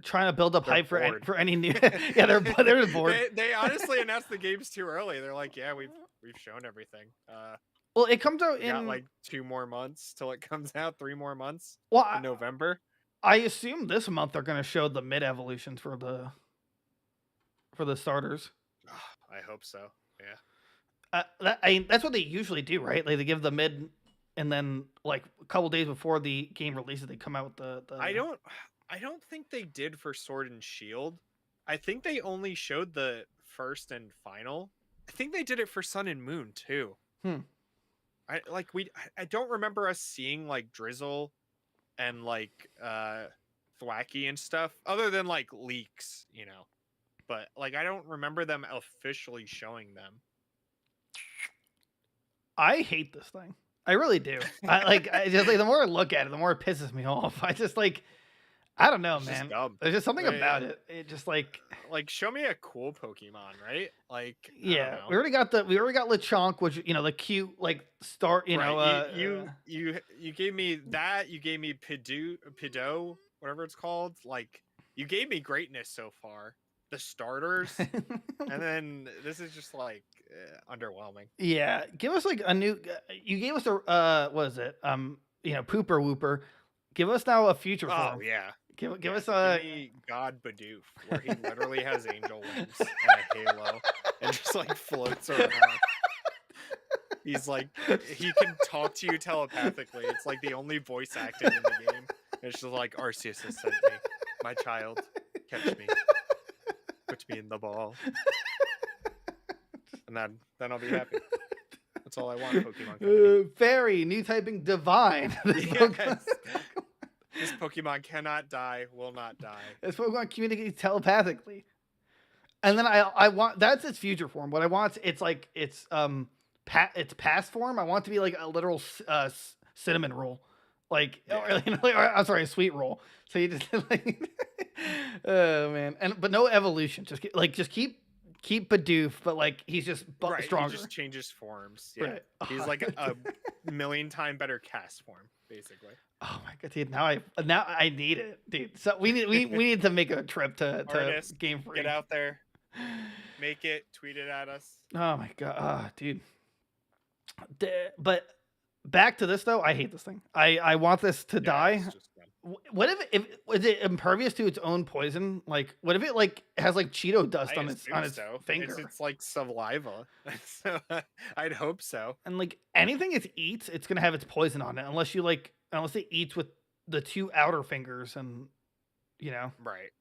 trying to build up hype for any new. Yeah, they're just bored. They honestly announced the games too early. They're like, yeah, we've shown everything. Well, it comes out in like 2 more months till it comes out. 3 more months. Well, in November. I assume this month they're going to show the mid evolutions for the starters. I hope so. Yeah. That's what they usually do, right? Like they give the mid, and then like a couple days before the game releases, they come out with the. I don't think they did for Sword and Shield. I think they only showed the first and final. I think they did it for Sun and Moon too. I don't remember us seeing like Drizzle and like Thwacky and stuff other than like leaks, but like I don't remember them officially showing them. I hate this thing. I really do. I just like the more I look at it, the more it pisses me off. I just like, I don't know, man. There's just something about it. It just like show me a cool Pokemon, right? Like, yeah, we already got Lechonk, which the cute like start. You gave me that. You gave me Pido, whatever it's called. Like, you gave me greatness so far. The starters, and then this is just like underwhelming. Yeah, give us like a new. You gave us a what is it? Pooper Whooper. Give us now a future form. Oh yeah. Give us a give me God Bidoof, where he literally has angel wings and a halo, and just like floats around. He's like, he can talk to you telepathically. It's like the only voice acting in the game. It's just like, Arceus has sent me, my child, catch me, put me in the ball, and then I'll be happy. That's all I want. Pokemon. Fairy, new typing, divine. Yes. This Pokemon cannot die, will not die. This Pokemon communicates telepathically. And then I want, that's its future form. What I want, it's past form. I want it to be like a literal cinnamon roll. Like, I'm sorry, a sweet roll. So you just like, oh man. But no evolution. Just keep Bidoof, but like he's just stronger. He just changes forms. Yeah. Right. He's like a million times better cast form, basically. Oh my god, dude! Now I need it, dude. So we need to make a trip to Artist, Game Freak. Get out there, make it, tweet it at us. Oh my god, dude. But back to this though, I hate this thing. I want this to die. What if is it impervious to its own poison? Like, what if it like has like Cheeto dust on its finger? It's like saliva. So I'd hope so. And like anything it eats, it's gonna have its poison on it, unless it eats with the two outer fingers, and right.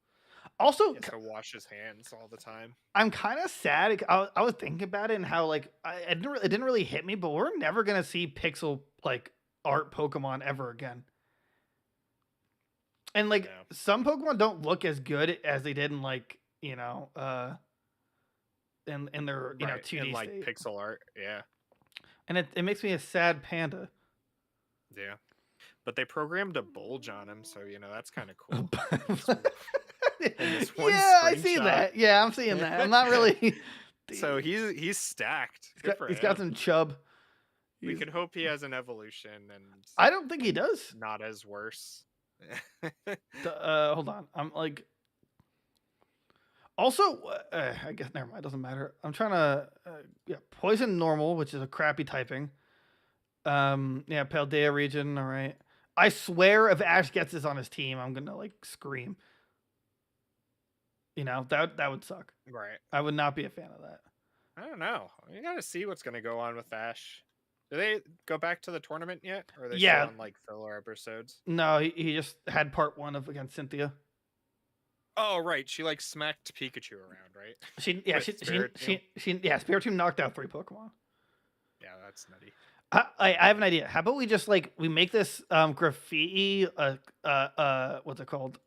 Also, he has to wash his hands all the time. I'm kind of sad. I was thinking about it and how like it didn't really hit me, but we're never gonna see pixel like art Pokemon ever again. And like some Pokemon don't look as good as they did in like in their 2D like state. Pixel art, yeah. And it makes me a sad panda. Yeah, but they programmed a bulge on him, so that's kind of cool. Yeah, I see that. Yeah, I'm seeing that. I'm not really. So he's stacked. He's got some chub. We could hope he has an evolution, and I don't think he does. Not as worse. Hold on. I'm like. Also, I guess never mind. It doesn't matter. I'm trying to. Poison normal, which is a crappy typing. Paldea region. All right. I swear, if Ash gets this on his team, I'm gonna like scream. That would suck. Right. I would not be a fan of that. I don't know. You gotta see what's gonna go on with Ash. Do they go back to the tournament yet? Or are they still on like filler episodes? No, he just had part 1 of against Cynthia. Oh right, she like smacked Pikachu around, right? Spiritomb knocked out 3 Pokemon. Yeah, that's nutty. I have an idea. How about we just like we make this graffiti what's it called?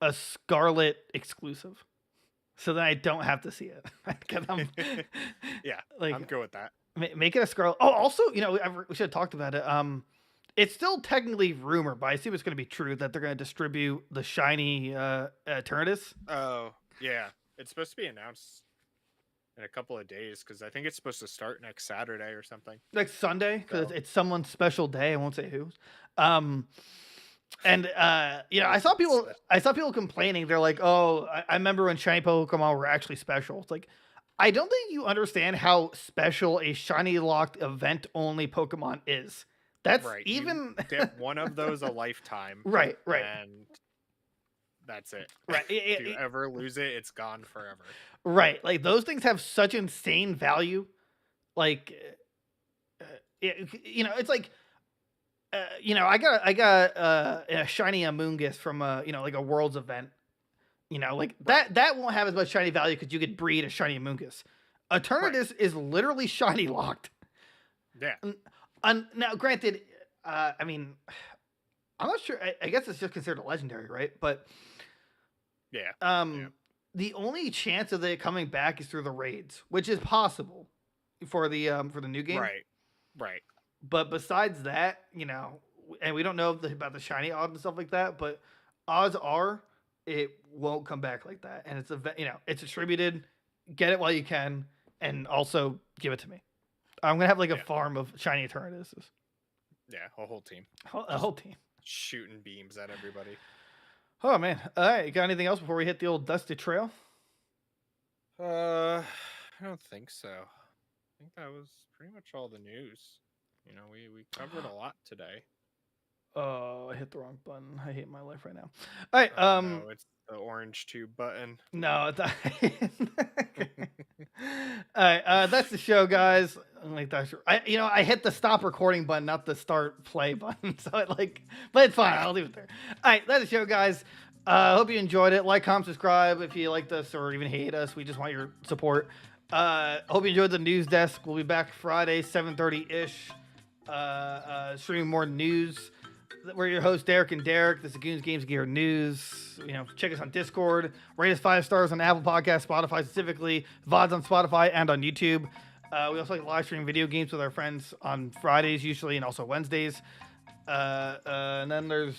A Scarlet exclusive. So then I don't have to see it. Yeah, I'm good with that. Make it a Scarlet. Oh, also, we should have talked about it. It's still technically rumor, but I assume it's going to be true that they're going to distribute the shiny Eternatus. Oh, yeah. It's supposed to be announced in a couple of days, because I think it's supposed to start next Saturday or something. Next Sunday, because it's someone's special day. I won't say whose. And I saw people complaining. They're like, "Oh, I remember when shiny Pokemon were actually special." It's like, I don't think you understand how special a shiny locked event only Pokemon is. That's right. Even you get one of those a lifetime. Right. And that's it. Right. If you ever lose it, it's gone forever. Right. Like those things have such insane value. Like, it's like. I got a shiny Amoonguss from like a Worlds event. That won't have as much shiny value because you could breed a shiny Amoonguss. Eternatus is literally shiny locked. Yeah. Now, granted, I'm not sure. I guess it's just considered a legendary, right? But yeah. the only chance of it coming back is through the raids, which is possible for the new game. Right. But besides that, and we don't know about the shiny odds and stuff like that, but odds are it won't come back like that. And it's distributed. Get it while you can, and also give it to me. I'm gonna have like a farm of shiny Eternatus. Yeah, a whole team. A whole team shooting beams at everybody. Oh man! All right, you got anything else before we hit the old dusty trail? I don't think so. I think that was pretty much all the news. We covered a lot today. Oh, I hit the wrong button. I hate my life right now. All right. No, it's the orange tube button. No, it's not. All right. That's the show, guys. I hit the stop recording button, not the start play button. So but it's fine. I'll leave it there. All right. That's the show, guys. Hope you enjoyed it. Like, comment, subscribe if you liked us or even hate us. We just want your support. Hope you enjoyed the news desk. We'll be back Friday, 7:30-ish. Streaming more news. We're your hosts, Derek and Derek. This is Goons Games Gear News. Check us on Discord. Rate us 5 stars on Apple Podcasts, Spotify specifically. VODs on Spotify and on YouTube. We also live stream video games with our friends on Fridays usually, and also Wednesdays. And then there's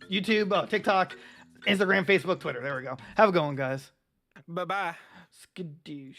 YouTube, TikTok, Instagram, Facebook, Twitter. There we go. Have a good one, guys. Bye-bye. Skadoosh.